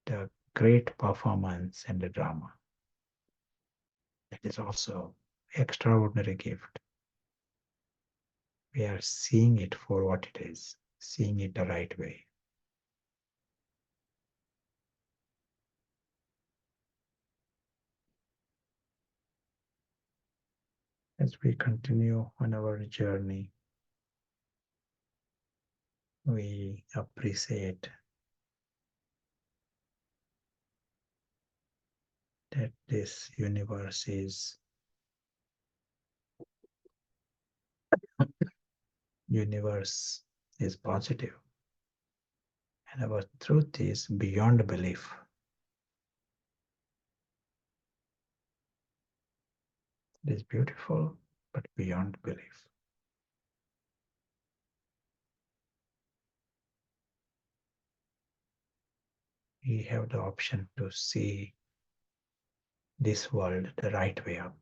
the great performance and the drama. That is also extraordinary gift. We are seeing it for what it is, seeing it the right way. As we continue on our journey, we appreciate that this universe is positive and our truth is beyond belief. It is beautiful but beyond belief. We have the option to see this world the right way up.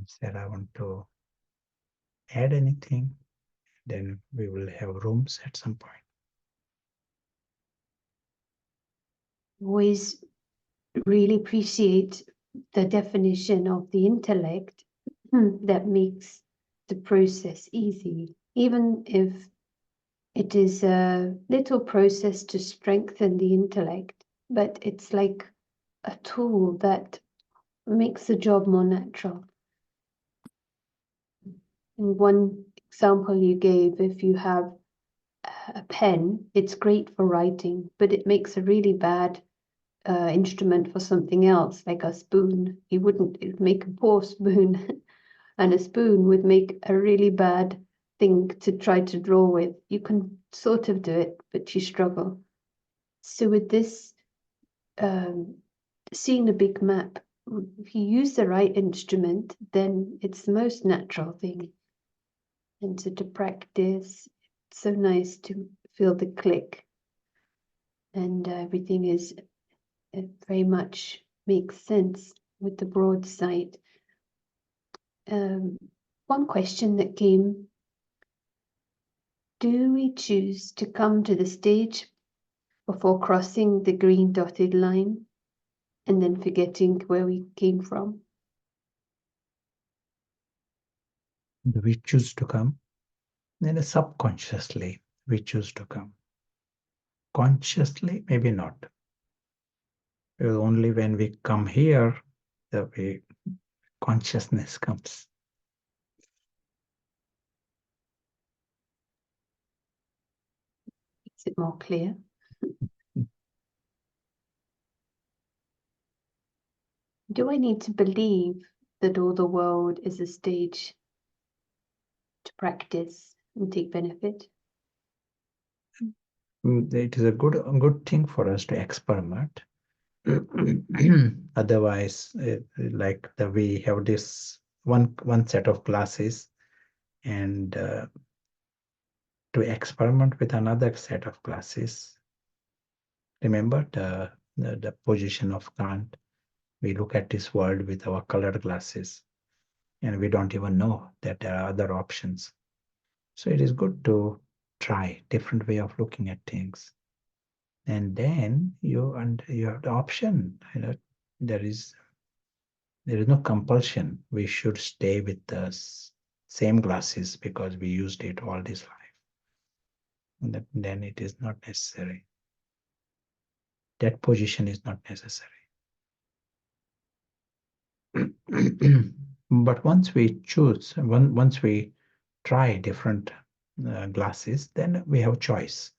said, I want to add anything. Then we will have rooms at some point. Always really appreciate the definition of the intellect that makes the process easy, even if it is a little process to strengthen the intellect, but it's like a tool that makes the job more natural. And one example you gave, if you have a pen, it's great for writing, but it makes a really bad instrument for something else, like a spoon. You wouldn't, it would make a poor spoon, and a spoon would make a really bad thing to try to draw with. You can sort of do it, but you struggle. So with this, seeing the big map, if you use the right instrument, then it's the most natural thing. And so to practice, it's so nice to feel the click, and everything is it very much makes sense with the broad sight. One question that came: do we choose to come to the stage before crossing the green dotted line and then forgetting where we came from? Do we choose to come? Then subconsciously we choose to come. Consciously, maybe not. Because only when we come here, the consciousness comes. Is it more clear? Do I need to believe that all the world is a stage to practice and take benefit? It is a good thing for us to experiment. Otherwise, like we have this one set of classes, and to experiment with another set of classes. Remember the position of Kant. We look at this world with our colored glasses, and we don't even know that there are other options. So it is good to try different way of looking at things, and then you have the option. There is no compulsion. We should stay with the same glasses because we used it all this life. And then it is not necessary. That position is not necessary. But once we choose, once we try different glasses, then we have choice.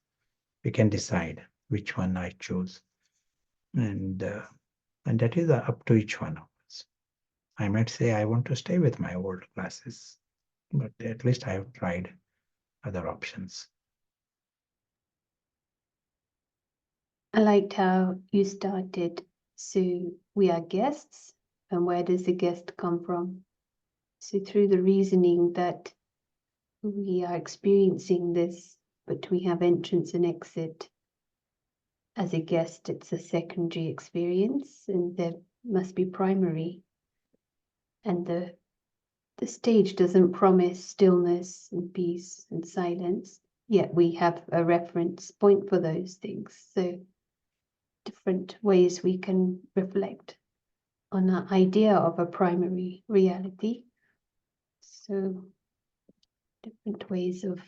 We can decide which one I choose, and that is up to each one of us. I might say I want to stay with my old glasses, but at least I have tried other options. I liked how you started. So we are guests, and where does the guest come from? So through the reasoning that we are experiencing this, but we have entrance and exit. As a guest, it's a secondary experience, and there must be primary. And the stage doesn't promise stillness and peace and silence, yet we have a reference point for those things. So different ways we can reflect on our idea of a primary reality. So different ways of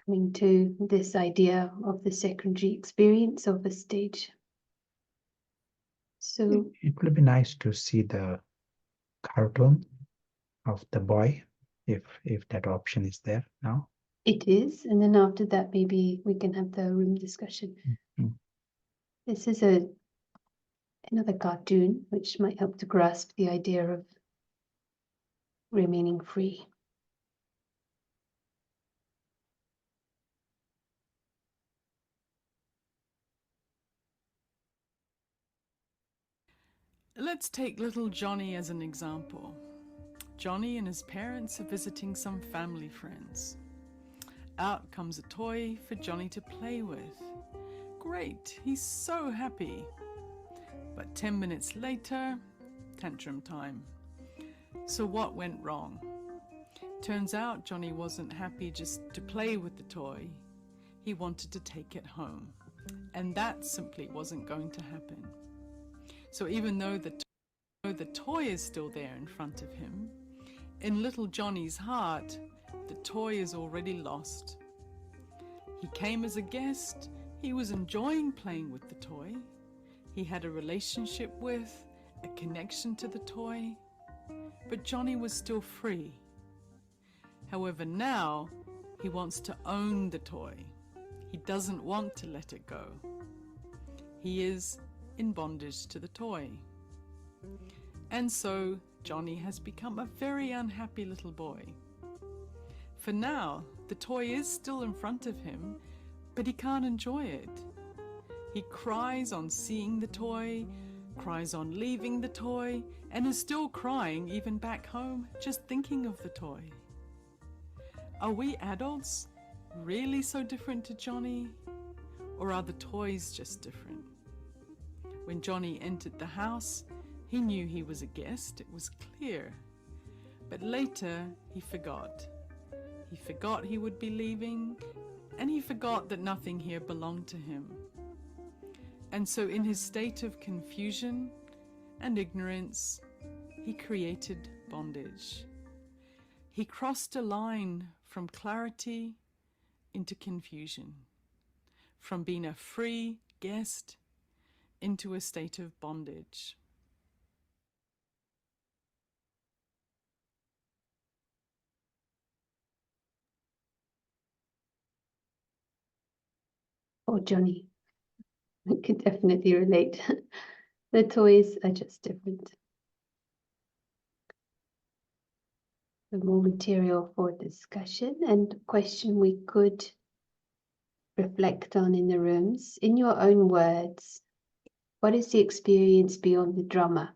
coming to this idea of the secondary experience of a stage. So it will be nice to see the cartoon of the boy, if that option is there now. it is, and then after that, maybe we can have the room discussion. Mm-hmm. This is another cartoon which might help to grasp the idea of remaining free. Let's take little Johnny as an example. Johnny and his parents are visiting some family friends. Out comes a toy for Johnny to play with. Great, he's so happy. But 10 minutes later, tantrum time. So what went wrong? Turns out Johnny wasn't happy just to play with the toy. He wanted to take it home. And that simply wasn't going to happen. So even though the toy is still there in front of him, in little Johnny's heart, the toy is already lost. He came as a guest. He was enjoying playing with the toy. He had a relationship with, a connection to the toy. But Johnny was still free. However, now he wants to own the toy. He doesn't want to let it go. He is in bondage to the toy. And so Johnny has become a very unhappy little boy. For now, the toy is still in front of him, but he can't enjoy it. He cries on seeing the toy, cries on leaving the toy, and is still crying even back home just thinking of the toy. Are we adults really so different to Johnny? Or are the toys just different? When Johnny entered the house, he knew he was a guest, it was clear. But later, he forgot. He forgot he would be leaving, and he forgot that nothing here belonged to him. And so in his state of confusion and ignorance, he created bondage. He crossed a line from clarity into confusion, from being a free guest into a state of bondage. Oh, Johnny, I can definitely relate. The toys are just different. The more material for discussion and question we could reflect on in the rooms. In your own words, what is the experience beyond the drama?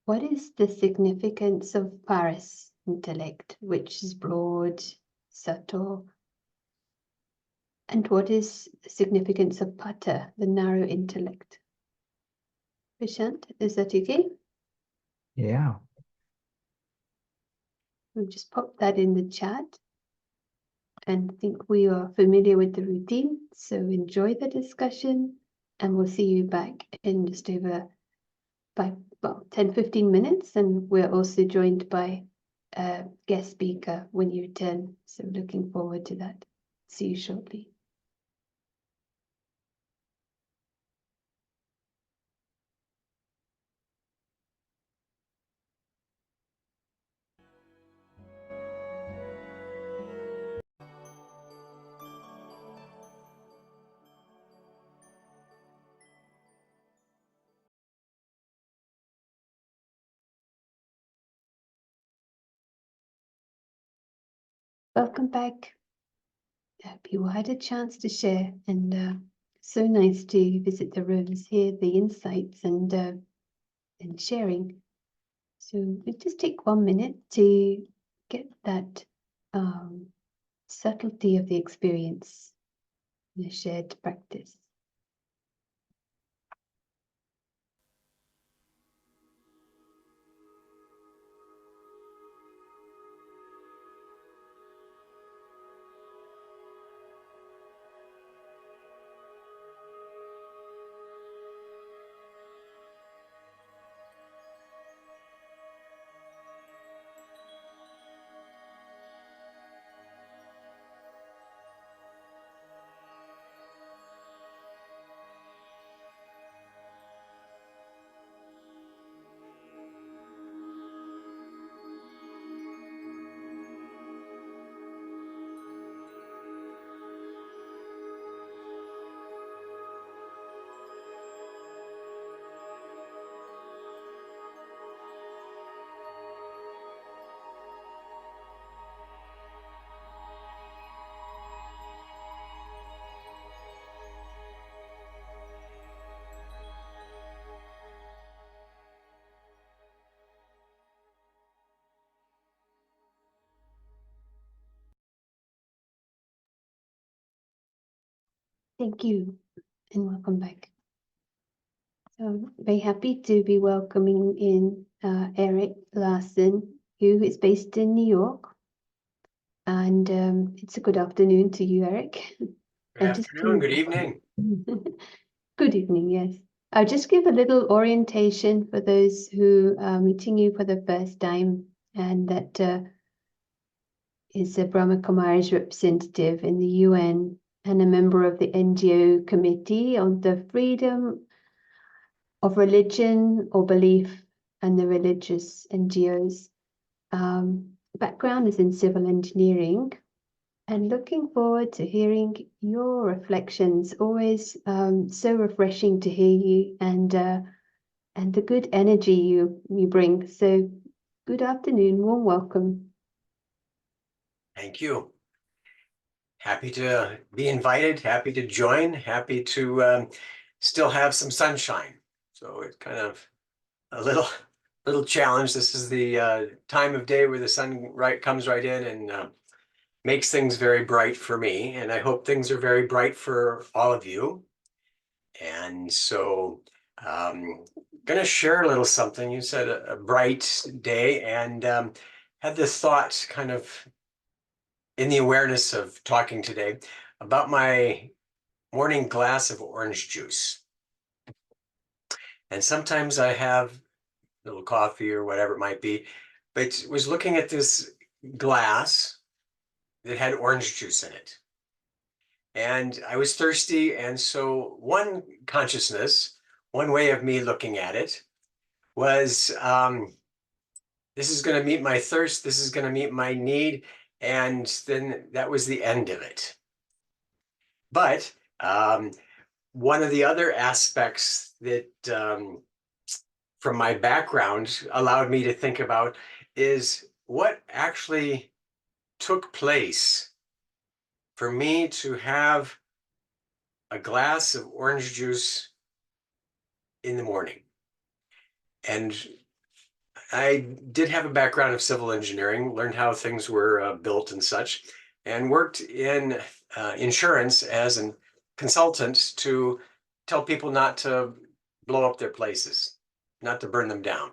What is the significance of Paris intellect, which is broad, subtle? And what is the significance of Pata, the narrow intellect? Prashant, is that okay? Yeah. We'll just pop that in the chat. And I think we are familiar with the routine, so enjoy the discussion, and we'll see you back in just over by 10-15 minutes, and we're also joined by a guest speaker when you return, so looking forward to that. See you shortly. Welcome back. I hope you had a chance to share, and so nice to visit the rooms, hear the insights and sharing. So we'll just take 1 minute to get that subtlety of the experience in a shared practice. Thank you, and welcome back. Very happy to be welcoming in Eric Larson, who is based in New York. And it's a good afternoon to you, Eric. Good afternoon, good evening. Good evening, yes. I'll just give a little orientation for those who are meeting you for the first time, and that is a Brahma Kumaris representative in the UN and a member of the NGO Committee on the Freedom of Religion or Belief and the religious NGOs. Background is in civil engineering, and looking forward to hearing your reflections. Always so refreshing to hear you and the good energy you bring. So good afternoon, warm welcome. Thank you. Happy to be invited, happy to join, happy to still have some sunshine. So it's kind of a little challenge. This is the time of day where the sun comes right in and makes things very bright for me. And I hope things are very bright for all of you. And so gonna share a little something. You said a bright day, and had this thought kind of in the awareness of talking today about my morning glass of orange juice. And sometimes I have a little coffee or whatever it might be, but was looking at this glass that had orange juice in it. And I was thirsty, and so one consciousness, one way of me looking at it was, this is going to meet my thirst, this is going to meet my need, and then that was the end of it. But one of the other aspects that from my background allowed me to think about is what actually took place for me to have a glass of orange juice in the morning. And I did have a background of civil engineering, learned how things were built and such, and worked in insurance as a consultant to tell people not to blow up their places, not to burn them down.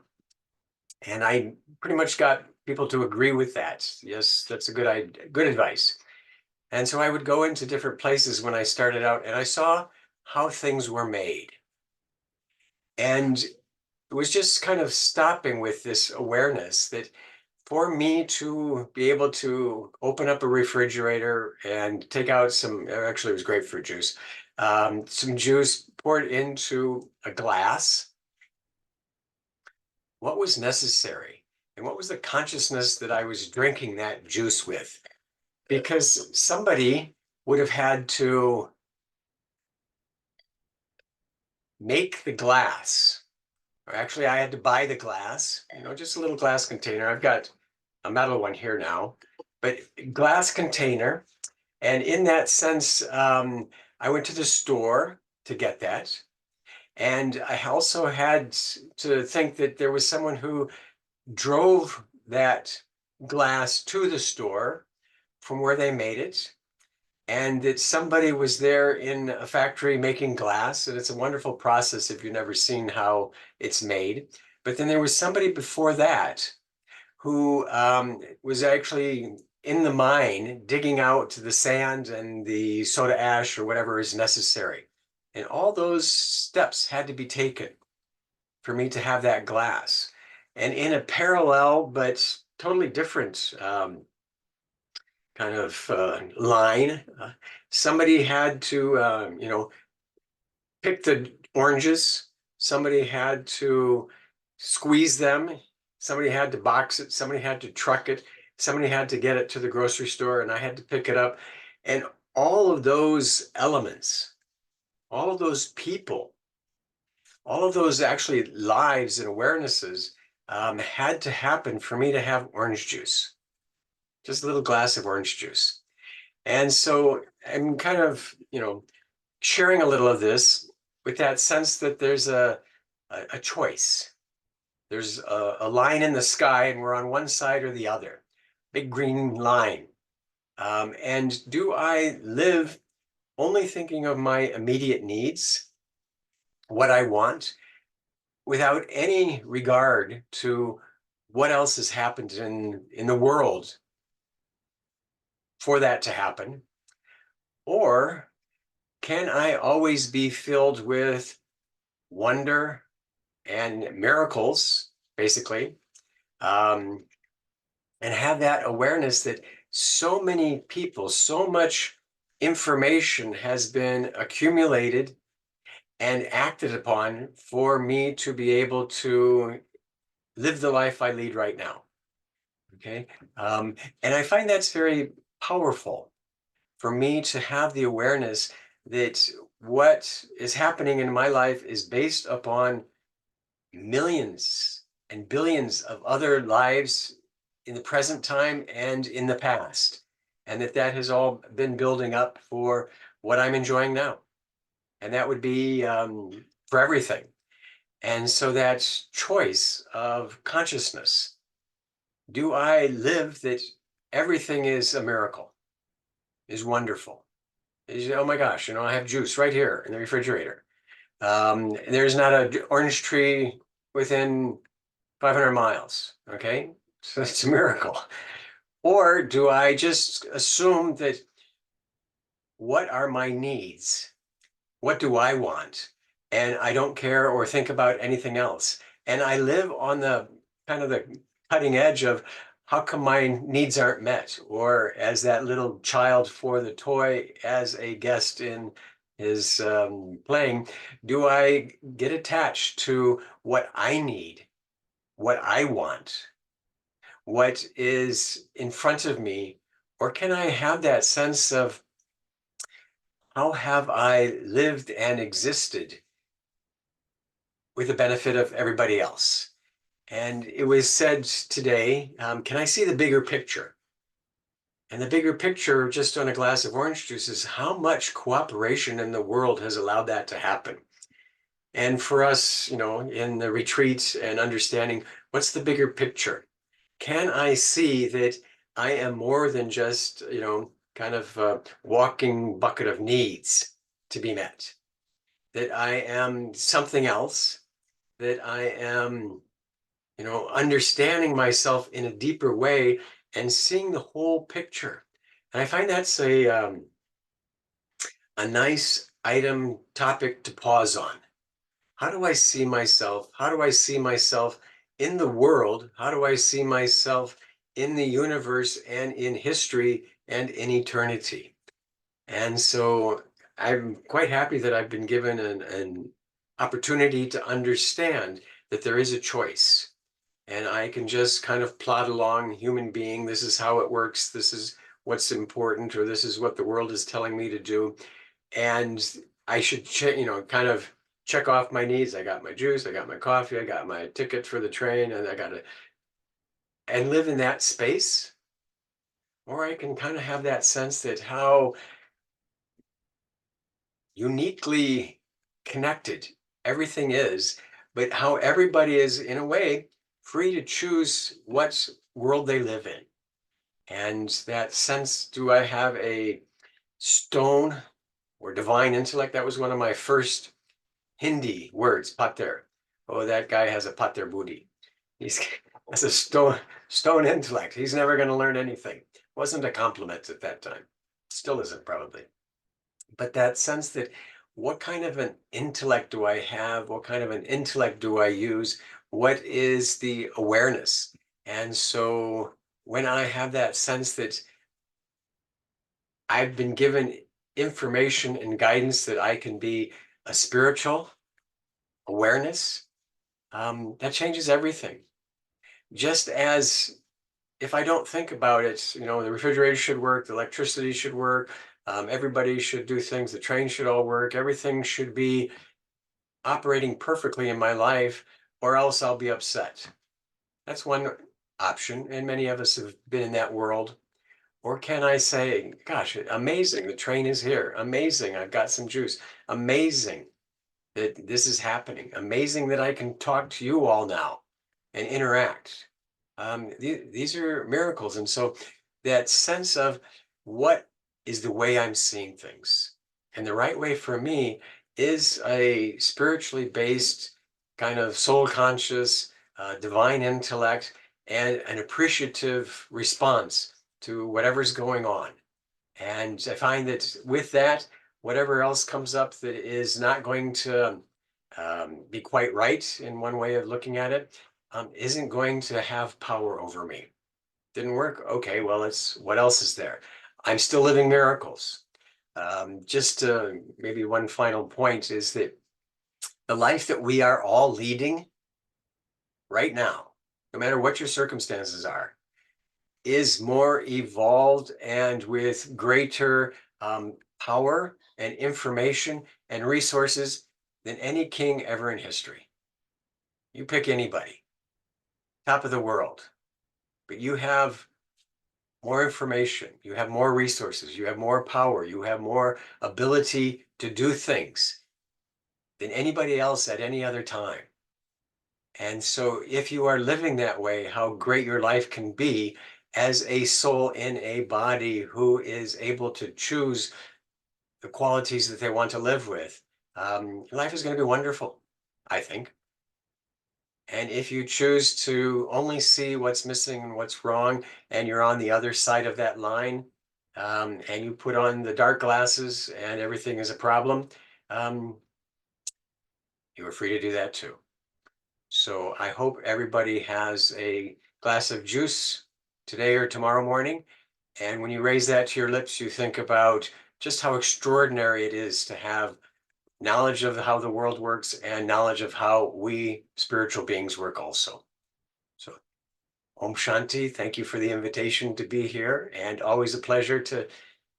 And I pretty much got people to agree with that. Yes, that's a good advice. And so I would go into different places when I started out, and I saw how things were made. And it was just kind of stopping with this awareness that for me to be able to open up a refrigerator and take out some, actually it was grapefruit juice, some juice, pour it into a glass, what was necessary? And what was the consciousness that I was drinking that juice with? Because somebody would have had to make the glass, or actually I had to buy the glass, just a little glass container. I've got a metal one here now, but glass container. And in that sense, I went to the store to get that. And I also had to think that there was someone who drove that glass to the store from where they made it, and that somebody was there in a factory making glass. And it's a wonderful process if you've never seen how it's made. But then there was somebody before that who was actually in the mine digging out the sand and the soda ash or whatever is necessary. And all those steps had to be taken for me to have that glass. And in a parallel but totally different kind of line, somebody had to, pick the oranges. Somebody had to squeeze them. Somebody had to box it. Somebody had to truck it. Somebody had to get it to the grocery store, and I had to pick it up. And all of those elements, all of those people, all of those actually lives and awarenesses had to happen for me to have orange juice, just a little glass of orange juice. And so I'm kind of, sharing a little of this with that sense that there's a choice. There's a line in the sky, and we're on one side or the other, big green line. And do I live only thinking of my immediate needs, what I want, without any regard to what else has happened in the world for that to happen? Or can I always be filled with wonder and miracles, basically, and have that awareness that so many people, so much information has been accumulated and acted upon for me to be able to live the life I lead right now. Okay. And I find that's very powerful for me to have the awareness that what is happening in my life is based upon millions and billions of other lives in the present time and in the past. And that has all been building up for what I'm enjoying now. And that would be for everything. And so that choice of consciousness, do I live that everything is a miracle, is wonderful? Oh my gosh, I have juice right here in the refrigerator. There's not an orange tree within 500 miles, okay? So it's a miracle. Or do I just assume that what are my needs? What do I want? And I don't care or think about anything else. And I live on the kind of the cutting edge of how come my needs aren't met? Or as that little child for the toy, as a guest in his playing, do I get attached to what I need, what I want, what is in front of me? Or can I have that sense of how have I lived and existed with the benefit of everybody else? And it was said today, can I see the bigger picture? And the bigger picture, just on a glass of orange juice, is how much cooperation in the world has allowed that to happen. And for us, in the retreat and understanding, what's the bigger picture? Can I see that I am more than just, kind of a walking bucket of needs to be met? That I am something else, that I am, understanding myself in a deeper way and seeing the whole picture. And I find that's a nice topic to pause on. How do I see myself? How do I see myself in the world? How do I see myself in the universe and in history and in eternity? And so I'm quite happy that I've been given an opportunity to understand that there is a choice. And I can just kind of plod along, human being, this is how it works, this is what's important, or this is what the world is telling me to do. And I should, kind of check off my needs. I got my juice, I got my coffee, I got my ticket for the train, and I got to, and live in that space. Or I can kind of have that sense that how uniquely connected everything is, but how everybody is, in a way, free to choose what world they live in. And that sense, do I have a stone or divine intellect? That was one of my first Hindi words, pater. Oh, that guy has a pater buddhi. He's has a stone intellect. He's never going to learn anything. Wasn't a compliment at that time. Still isn't, probably. But that sense that what kind of an intellect do I have? What kind of an intellect do I use? What is the awareness? And so when I have that sense that I've been given information and guidance that I can be a spiritual awareness, that changes everything. Just as if I don't think about it, the refrigerator should work, the electricity should work, everybody should do things, the train should all work, everything should be operating perfectly in my life, or else I'll be upset. That's one option, and many of us have been in that world. Or can I say, gosh, amazing, the train is here, amazing, I've got some juice, amazing that this is happening, amazing that I can talk to you all now and interact. These are miracles. And so that sense of what is the way I'm seeing things. And the right way for me is a spiritually based kind of soul conscious, divine intellect, and an appreciative response to whatever's going on. And I find that with that, whatever else comes up that is not going to be quite right in one way of looking at it, isn't going to have power over me. Didn't work? Okay, well, what else is there? I'm still living miracles. Just maybe one final point is that the life that we are all leading right now, no matter what your circumstances are, is more evolved and with greater power and information and resources than any king ever in history. You pick anybody, top of the world, but you have more information, you have more resources, you have more power, you have more ability to do things than anybody else at any other time. And so if you are living that way, how great your life can be as a soul in a body who is able to choose the qualities that they want to live with, life is going to be wonderful, I think. And if you choose to only see what's missing and what's wrong, and you're on the other side of that line, and you put on the dark glasses and everything is a problem, you are free to do that too. So I hope everybody has a glass of juice today or tomorrow morning. And when you raise that to your lips, you think about just how extraordinary it is to have knowledge of how the world works and knowledge of how we spiritual beings work also. So Om Shanti, thank you for the invitation to be here, and always a pleasure to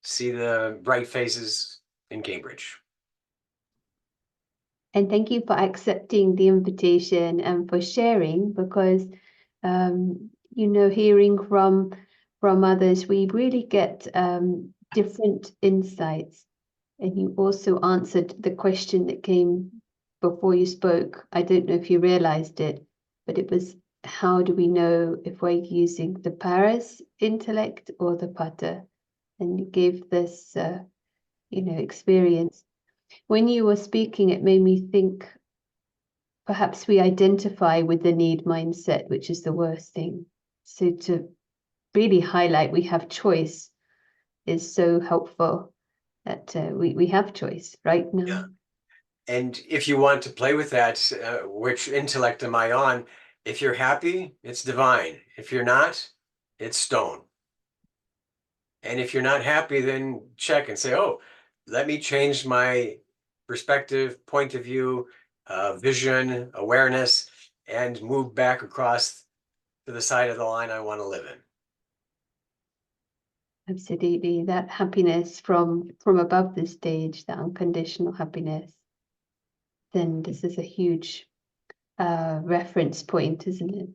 see the bright faces in Cambridge. And thank you for accepting the invitation and for sharing, because hearing from others, we really get different insights. And you also answered the question that came before you spoke. I don't know if you realized it, but it was, how do we know if we're using the Paras intellect or the Pata? And you gave this, experience. When you were speaking, it made me think perhaps we identify with the need mindset, which is the worst thing. So to really highlight we have choice is so helpful, that we have choice right now. Yeah. And if you want to play with that, which intellect am I on? If you're happy, it's divine. If you're not, it's stone. And if you're not happy, then check and say, oh, let me change my perspective, point of view, vision, awareness, and move back across to the side of the line I want to live in. Absolutely, that happiness from above the stage, that unconditional happiness, then this is a huge reference point, isn't it?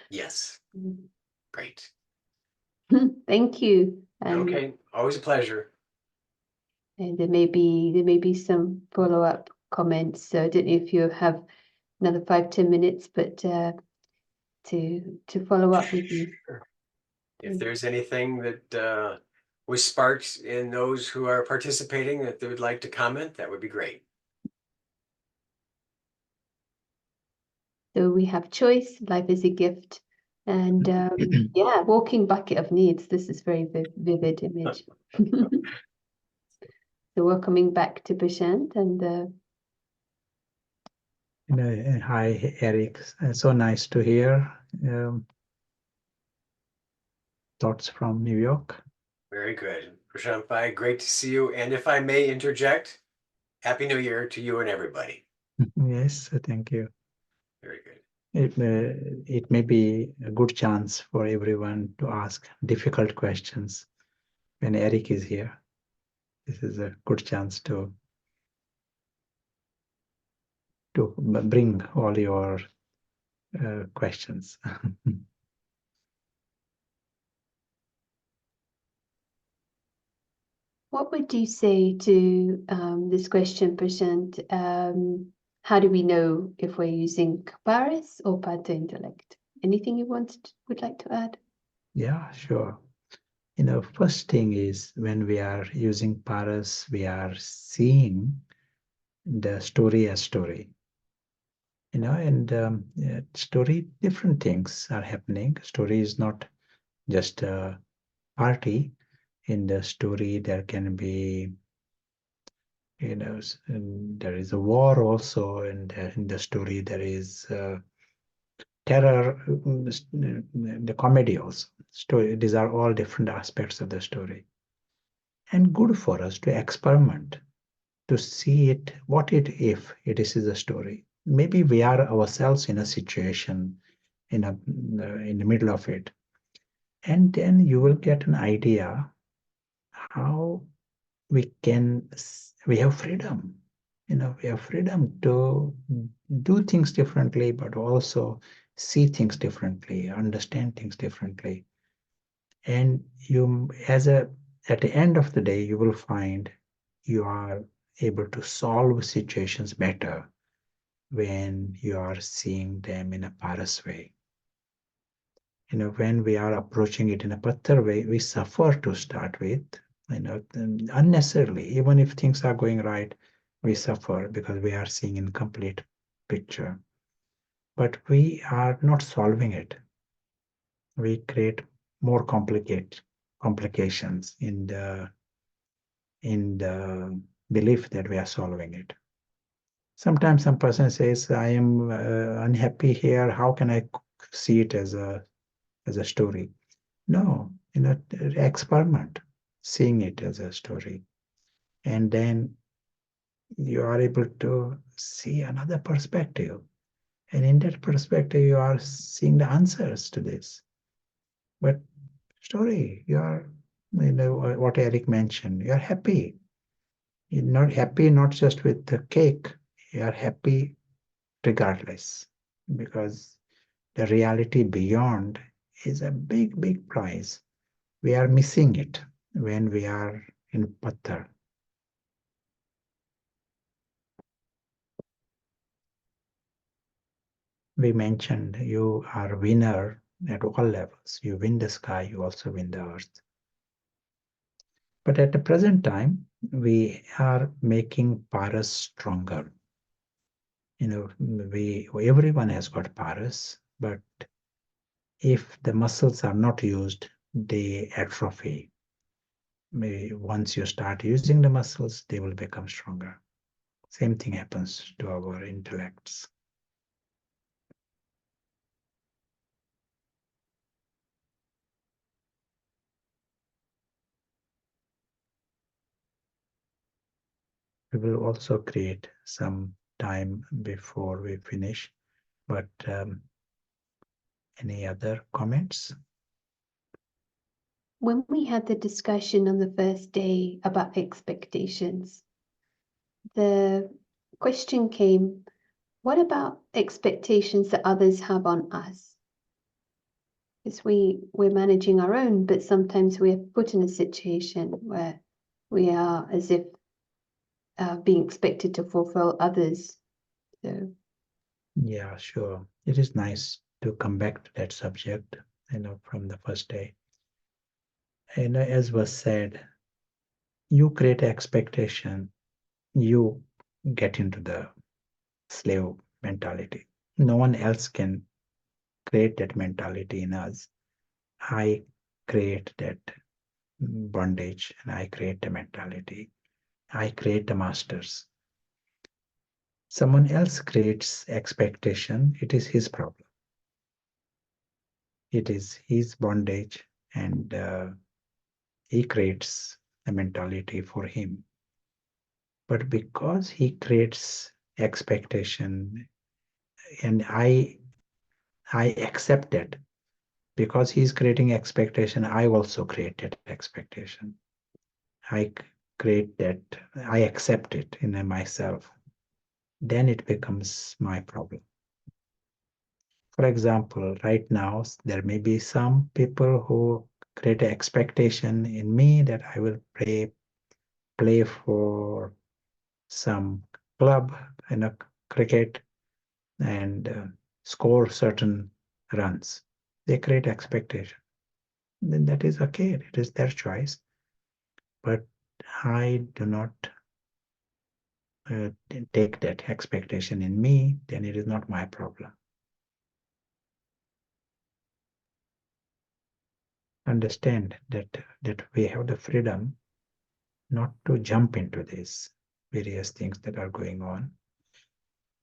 Yes. Great. Thank you. Okay, always a pleasure. And there may be some follow-up comments. So I don't know if you have another 5-10 minutes, but to follow up with you. Sure. If there's anything that was sparked in those who are participating that they would like to comment, that would be great. So we have choice, life is a gift. And yeah, walking bucket of needs. This is very vivid image. So welcoming back to Prashant and hi, Eric. So nice to hear thoughts from New York. Very good. Prashant Bhai, great to see you. And if I may interject, Happy New Year to you and everybody. Yes, thank you. Very good. It may be a good chance for everyone to ask difficult questions when Eric is here. This is a good chance to bring all your questions. what would you say to this question, Prashant? How do we know if we're using Paras or Pata intellect? Anything you would like to add? Yeah, sure. First thing is, when we are using Paras, we are seeing the story as story. And story, different things are happening. Story is not just a party. In the story, there can be, there is a war also, and in the story there is terror, the comedy also. Story, these are all different aspects of the story, and good for us to experiment, to see it, what it if it is a story. Maybe we are ourselves in a situation in the middle of it, and then you will get an idea how we have freedom. We have freedom to do things differently, but also see things differently, understand things differently. And at the end of the day, you will find you are able to solve situations better when you are seeing them in a paras way. When we are approaching it in a patthar way, we suffer to start with, unnecessarily. Even if things are going right, we suffer because we are seeing incomplete picture. But we are not solving it. We create more complications in the belief that we are solving it. Sometimes some person says, I am unhappy here. How can I see it as a story? No, experiment, seeing it as a story. And then you are able to see another perspective. And in that perspective, you are seeing the answers to this. But story, you are, what Eric mentioned, you are happy. You're not happy not just with the cake, you are happy regardless. Because the reality beyond is a big, big prize. We are missing it when we are in Patthar. We mentioned you are a winner at all levels. You win the sky, you also win the earth. But at the present time, we are making paras stronger. Everyone has got paras, but if the muscles are not used, they atrophy. Maybe once you start using the muscles, they will become stronger. Same thing happens to our intellects. We will also create some time before we finish, but any other comments? When we had the discussion on the first day about expectations, the question came, what about expectations that others have on us? Because we're managing our own, but sometimes we're put in a situation where we are as if being expected to fulfill others. So Yeah, sure. It is nice to come back to that subject, from the first day. And as was said, you create expectation, you get into the slave mentality. No one else can create that mentality in us. I create that bondage and I create the mentality. I create the masters. Someone else creates expectation, it is his problem. It is his bondage, and he creates a mentality for him. But because he creates expectation and I accept it, because he's creating expectation, I also create that expectation. I create that, I accept it in myself. Then it becomes my problem. For example, right now, there may be some people who create an expectation in me that I will play for some club in a cricket and score certain runs. They create expectation. Then that is okay. It is their choice. But I do not take that expectation in me, then it is not my problem. Understand that we have the freedom not to jump into these various things that are going on.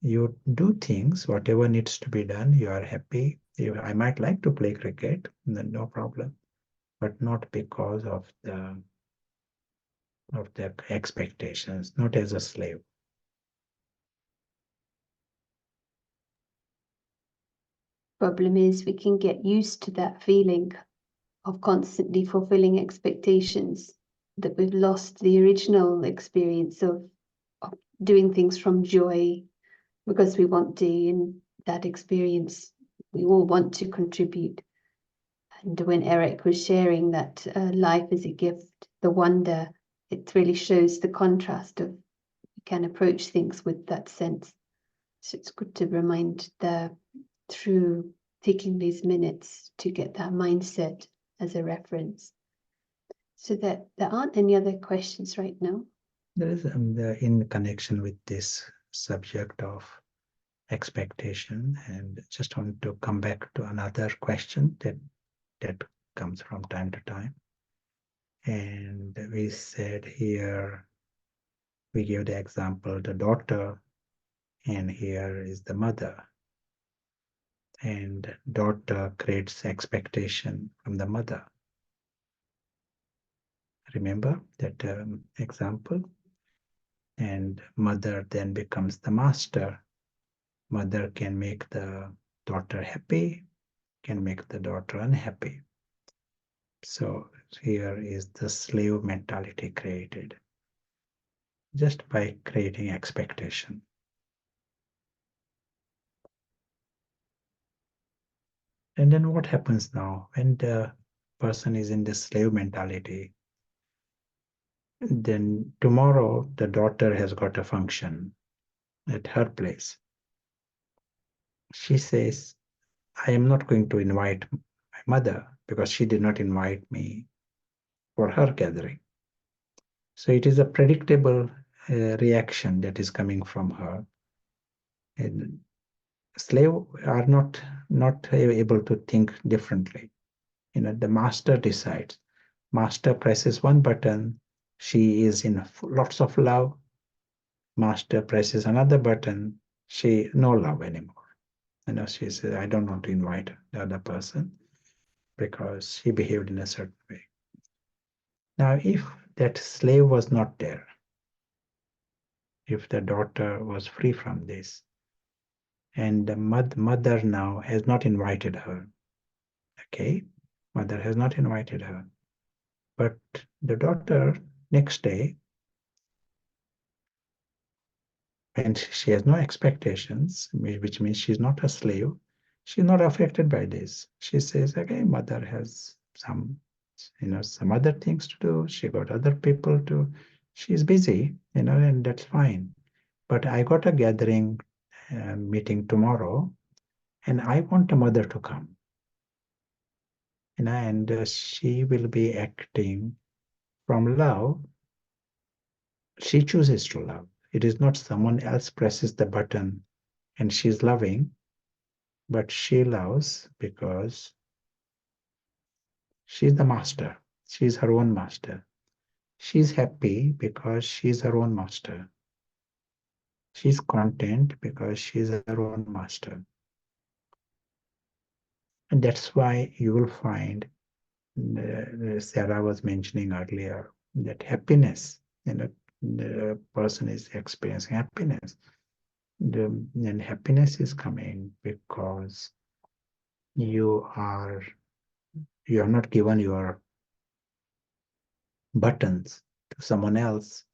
You do things, whatever needs to be done, you are happy. I might like to play cricket, no problem, but not because of the expectations, not as a slave. Problem is, we can get used to that feeling of constantly fulfilling expectations, that we've lost the original experience of doing things from joy, because we want to, in that experience, we all want to contribute. And when Eric was sharing that life is a gift, the wonder, it really shows the contrast of we can approach things with that sense. So it's good to remind through taking these minutes to get that mindset as a reference. So that there aren't any other questions right now. There is in connection with this subject of expectation, and just want to come back to another question that comes from time to time. And we said here, we give the example, the daughter, and here is the mother. And daughter creates expectation from the mother. Remember that example? And mother then becomes the master. Mother can make the daughter happy, can make the daughter unhappy. So here is the slave mentality created just by creating expectation. And then what happens now when the person is in the slave mentality? Then tomorrow the daughter has got a function at her place. She says, I am not going to invite my mother because she did not invite me for her gathering. So it is a predictable reaction that is coming from her. And slave are not able to think differently. The master decides. Master presses one button, she is in lots of love. Master presses another button, she no love anymore. She says, I don't want to invite the other person because he behaved in a certain way. Now, if that slave was not there, if the daughter was free from this, and the mother now has not invited her, okay, mother has not invited her, but the daughter next day, and she has no expectations, which means she's not a slave, she's not affected by this. She says, okay, mother has some other things to do, she got other people to, she's busy, and that's fine. But I got a gathering meeting tomorrow, and I want a mother to come. And she will be acting from love. She chooses to love. It is not someone else presses the button and she's loving, but she loves because she's the master. She's her own master. She's happy because she's her own master. She's content because she's her own master. And that's why you will find, Sarah was mentioning earlier, that happiness, the person is experiencing happiness. And happiness is coming because you have not given your buttons to someone else.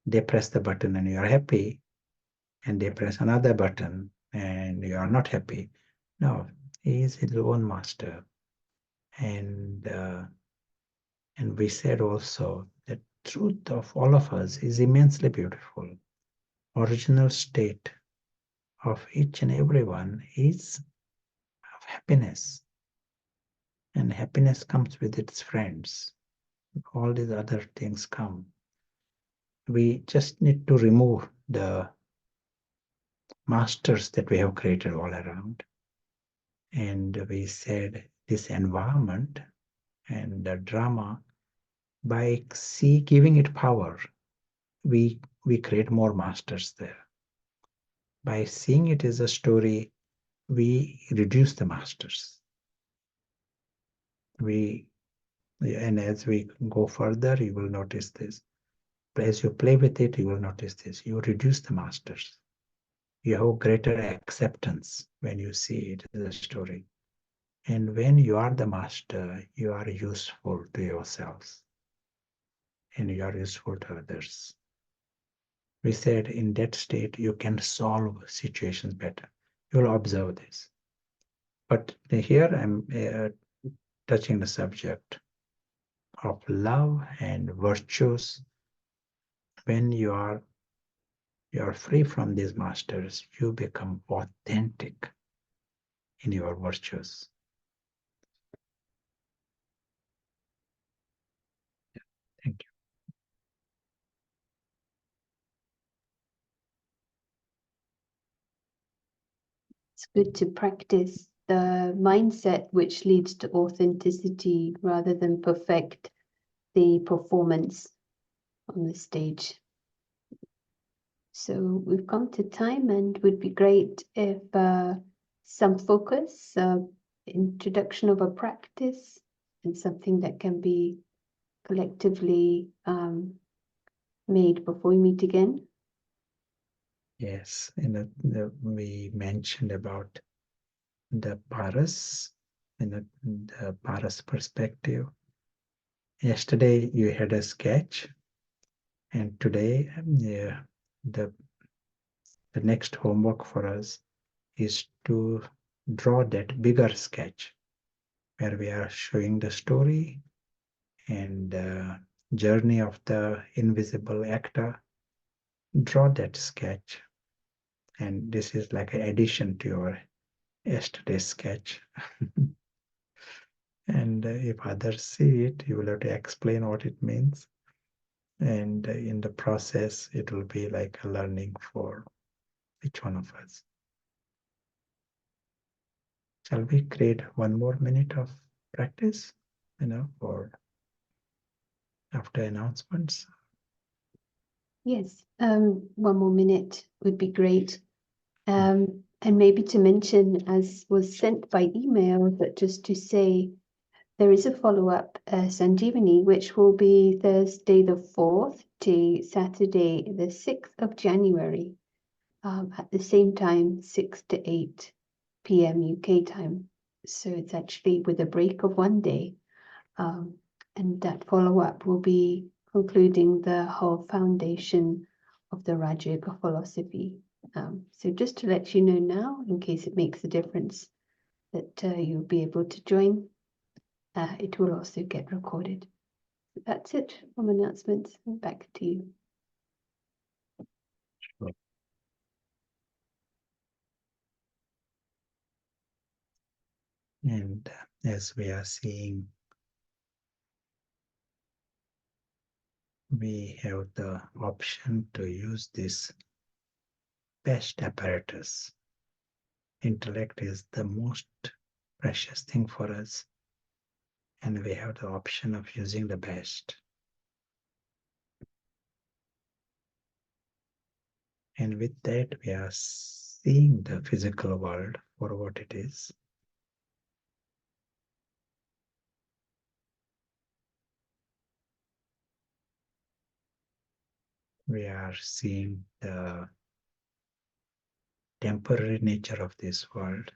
They press the button and you are happy, and they press another button and you are not happy. No, he is his own master. And we said also that truth of all of us is immensely beautiful. Original state of each and every one is of happiness. And happiness comes with its friends. All these other things come. We just need to remove the masters that we have created all around. And we said this environment and the drama, by giving it power, we create more masters there. By seeing it as a story, we reduce the masters. And as we go further, you will notice this. As you play with it, you will notice this. You reduce the masters. You have greater acceptance when you see it as a story. And when you are the master, you are useful to yourselves. And you are useful to others. We said in that state, you can solve situations better. You will observe this. But here I'm touching the subject of love and virtues. When you are free from these masters, you become authentic in your virtues. Thank you. It's good to practice the mindset which leads to authenticity rather than perfect the performance on the stage. So we've come to time, and would be great if some focus, introduction of a practice, and something that can be collectively made before we meet again. Yes, we mentioned about the Paras, the Paras perspective. Yesterday you had a sketch, and today the next homework for us is to draw that bigger sketch where we are showing the story and journey of the invisible actor. Draw that sketch, and this is like an addition to your yesterday's sketch. And if others see it, you will have to explain what it means. And in the process, it will be like a learning for each one of us. Shall we create 1 more minute of practice, for after announcements? Yes, 1 more minute would be great. And maybe to mention, as was sent by email, but just to say there is a follow-up Sanjeevani, which will be Thursday the 4th to Saturday the 6th of January at the same time, 6 to 8 p.m. UK time. So it's actually with a break of 1 day. And that follow-up will be concluding the whole foundation of the Raja Yoga philosophy. So just to let you know now, in case it makes a difference, that you'll be able to join. It will also get recorded. That's it from announcements. Back to you. Sure. And as we are seeing, we have the option to use this best apparatus. Intellect is the most precious thing for us, and we have the option of using the best. And with that, we are seeing the physical world for what it is. We are seeing the temporary nature of this world.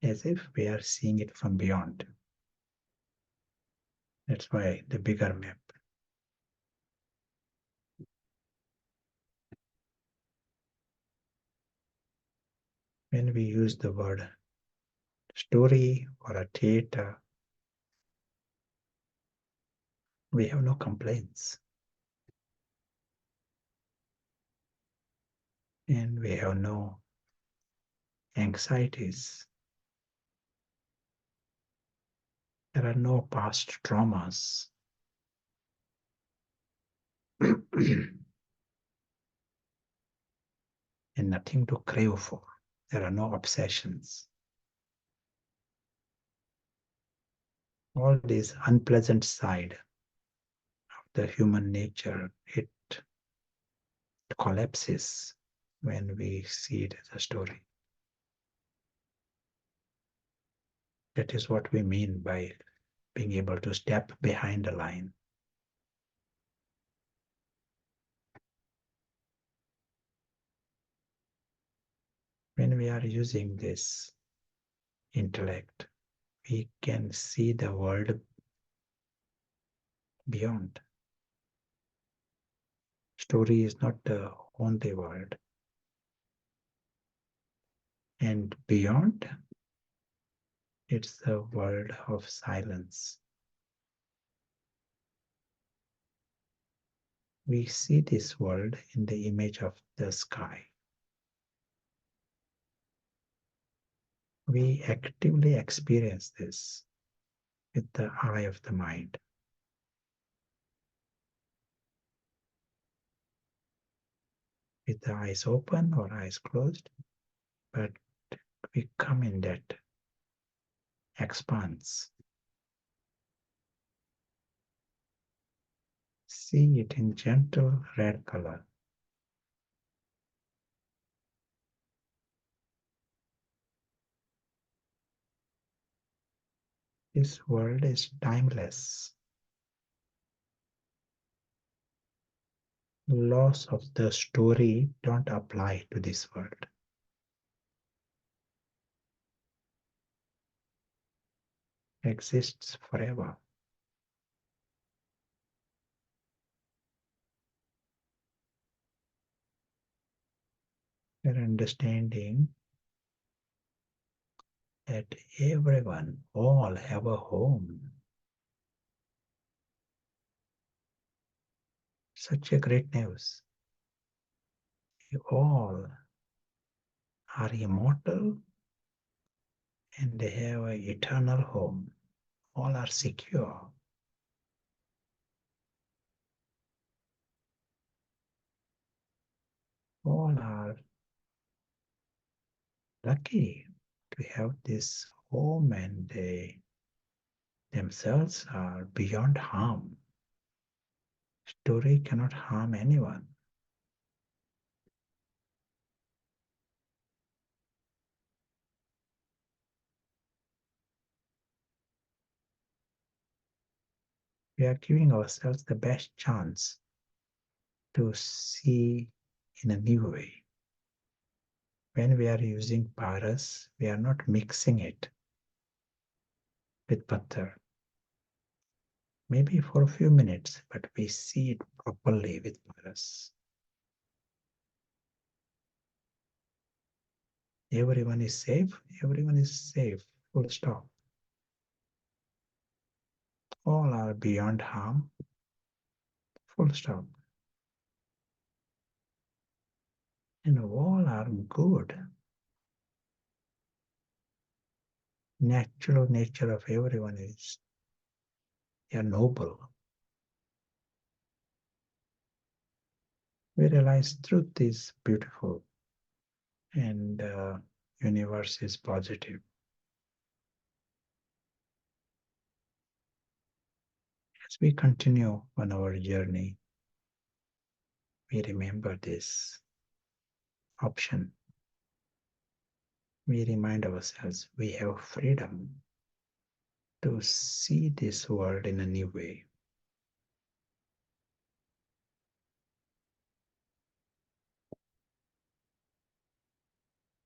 As if we are seeing it from beyond. That's why the bigger map. When we use the word story or a theater, we have no complaints. And we have no anxieties. There are no past traumas. and nothing to crave for. There are no obsessions. All this unpleasant side of the human nature, it collapses when we see it as a story. That is what we mean by being able to step behind the line. When we are using this intellect, we can see the world beyond. Story is not the only world. And beyond, it's the world of silence. We see this world in the image of the sky. We actively experience this with the eye of the mind. With the eyes open or eyes closed, but we come in that expanse. See it in gentle red color. This world is timeless. Laws of the story don't apply to this world. It exists forever. We're understanding that everyone, all have a home. Such a great news. You all are immortal and they have an eternal home. All are secure. All are lucky to have this home and they themselves are beyond harm. Story cannot harm anyone. We are giving ourselves the best chance to see in a new way. When we are using paras, we are not mixing it with patthar. Maybe for a few minutes, but we see it properly with paras. Everyone is safe. Everyone is safe. Full stop. All are beyond harm. Full stop. And all are good. Natural nature of everyone is they are noble. We realize truth is beautiful and universe is positive. As we continue on our journey, we remember this option. We remind ourselves we have freedom to see this world in a new way.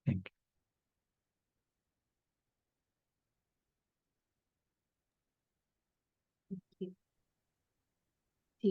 Thank you. Thank you.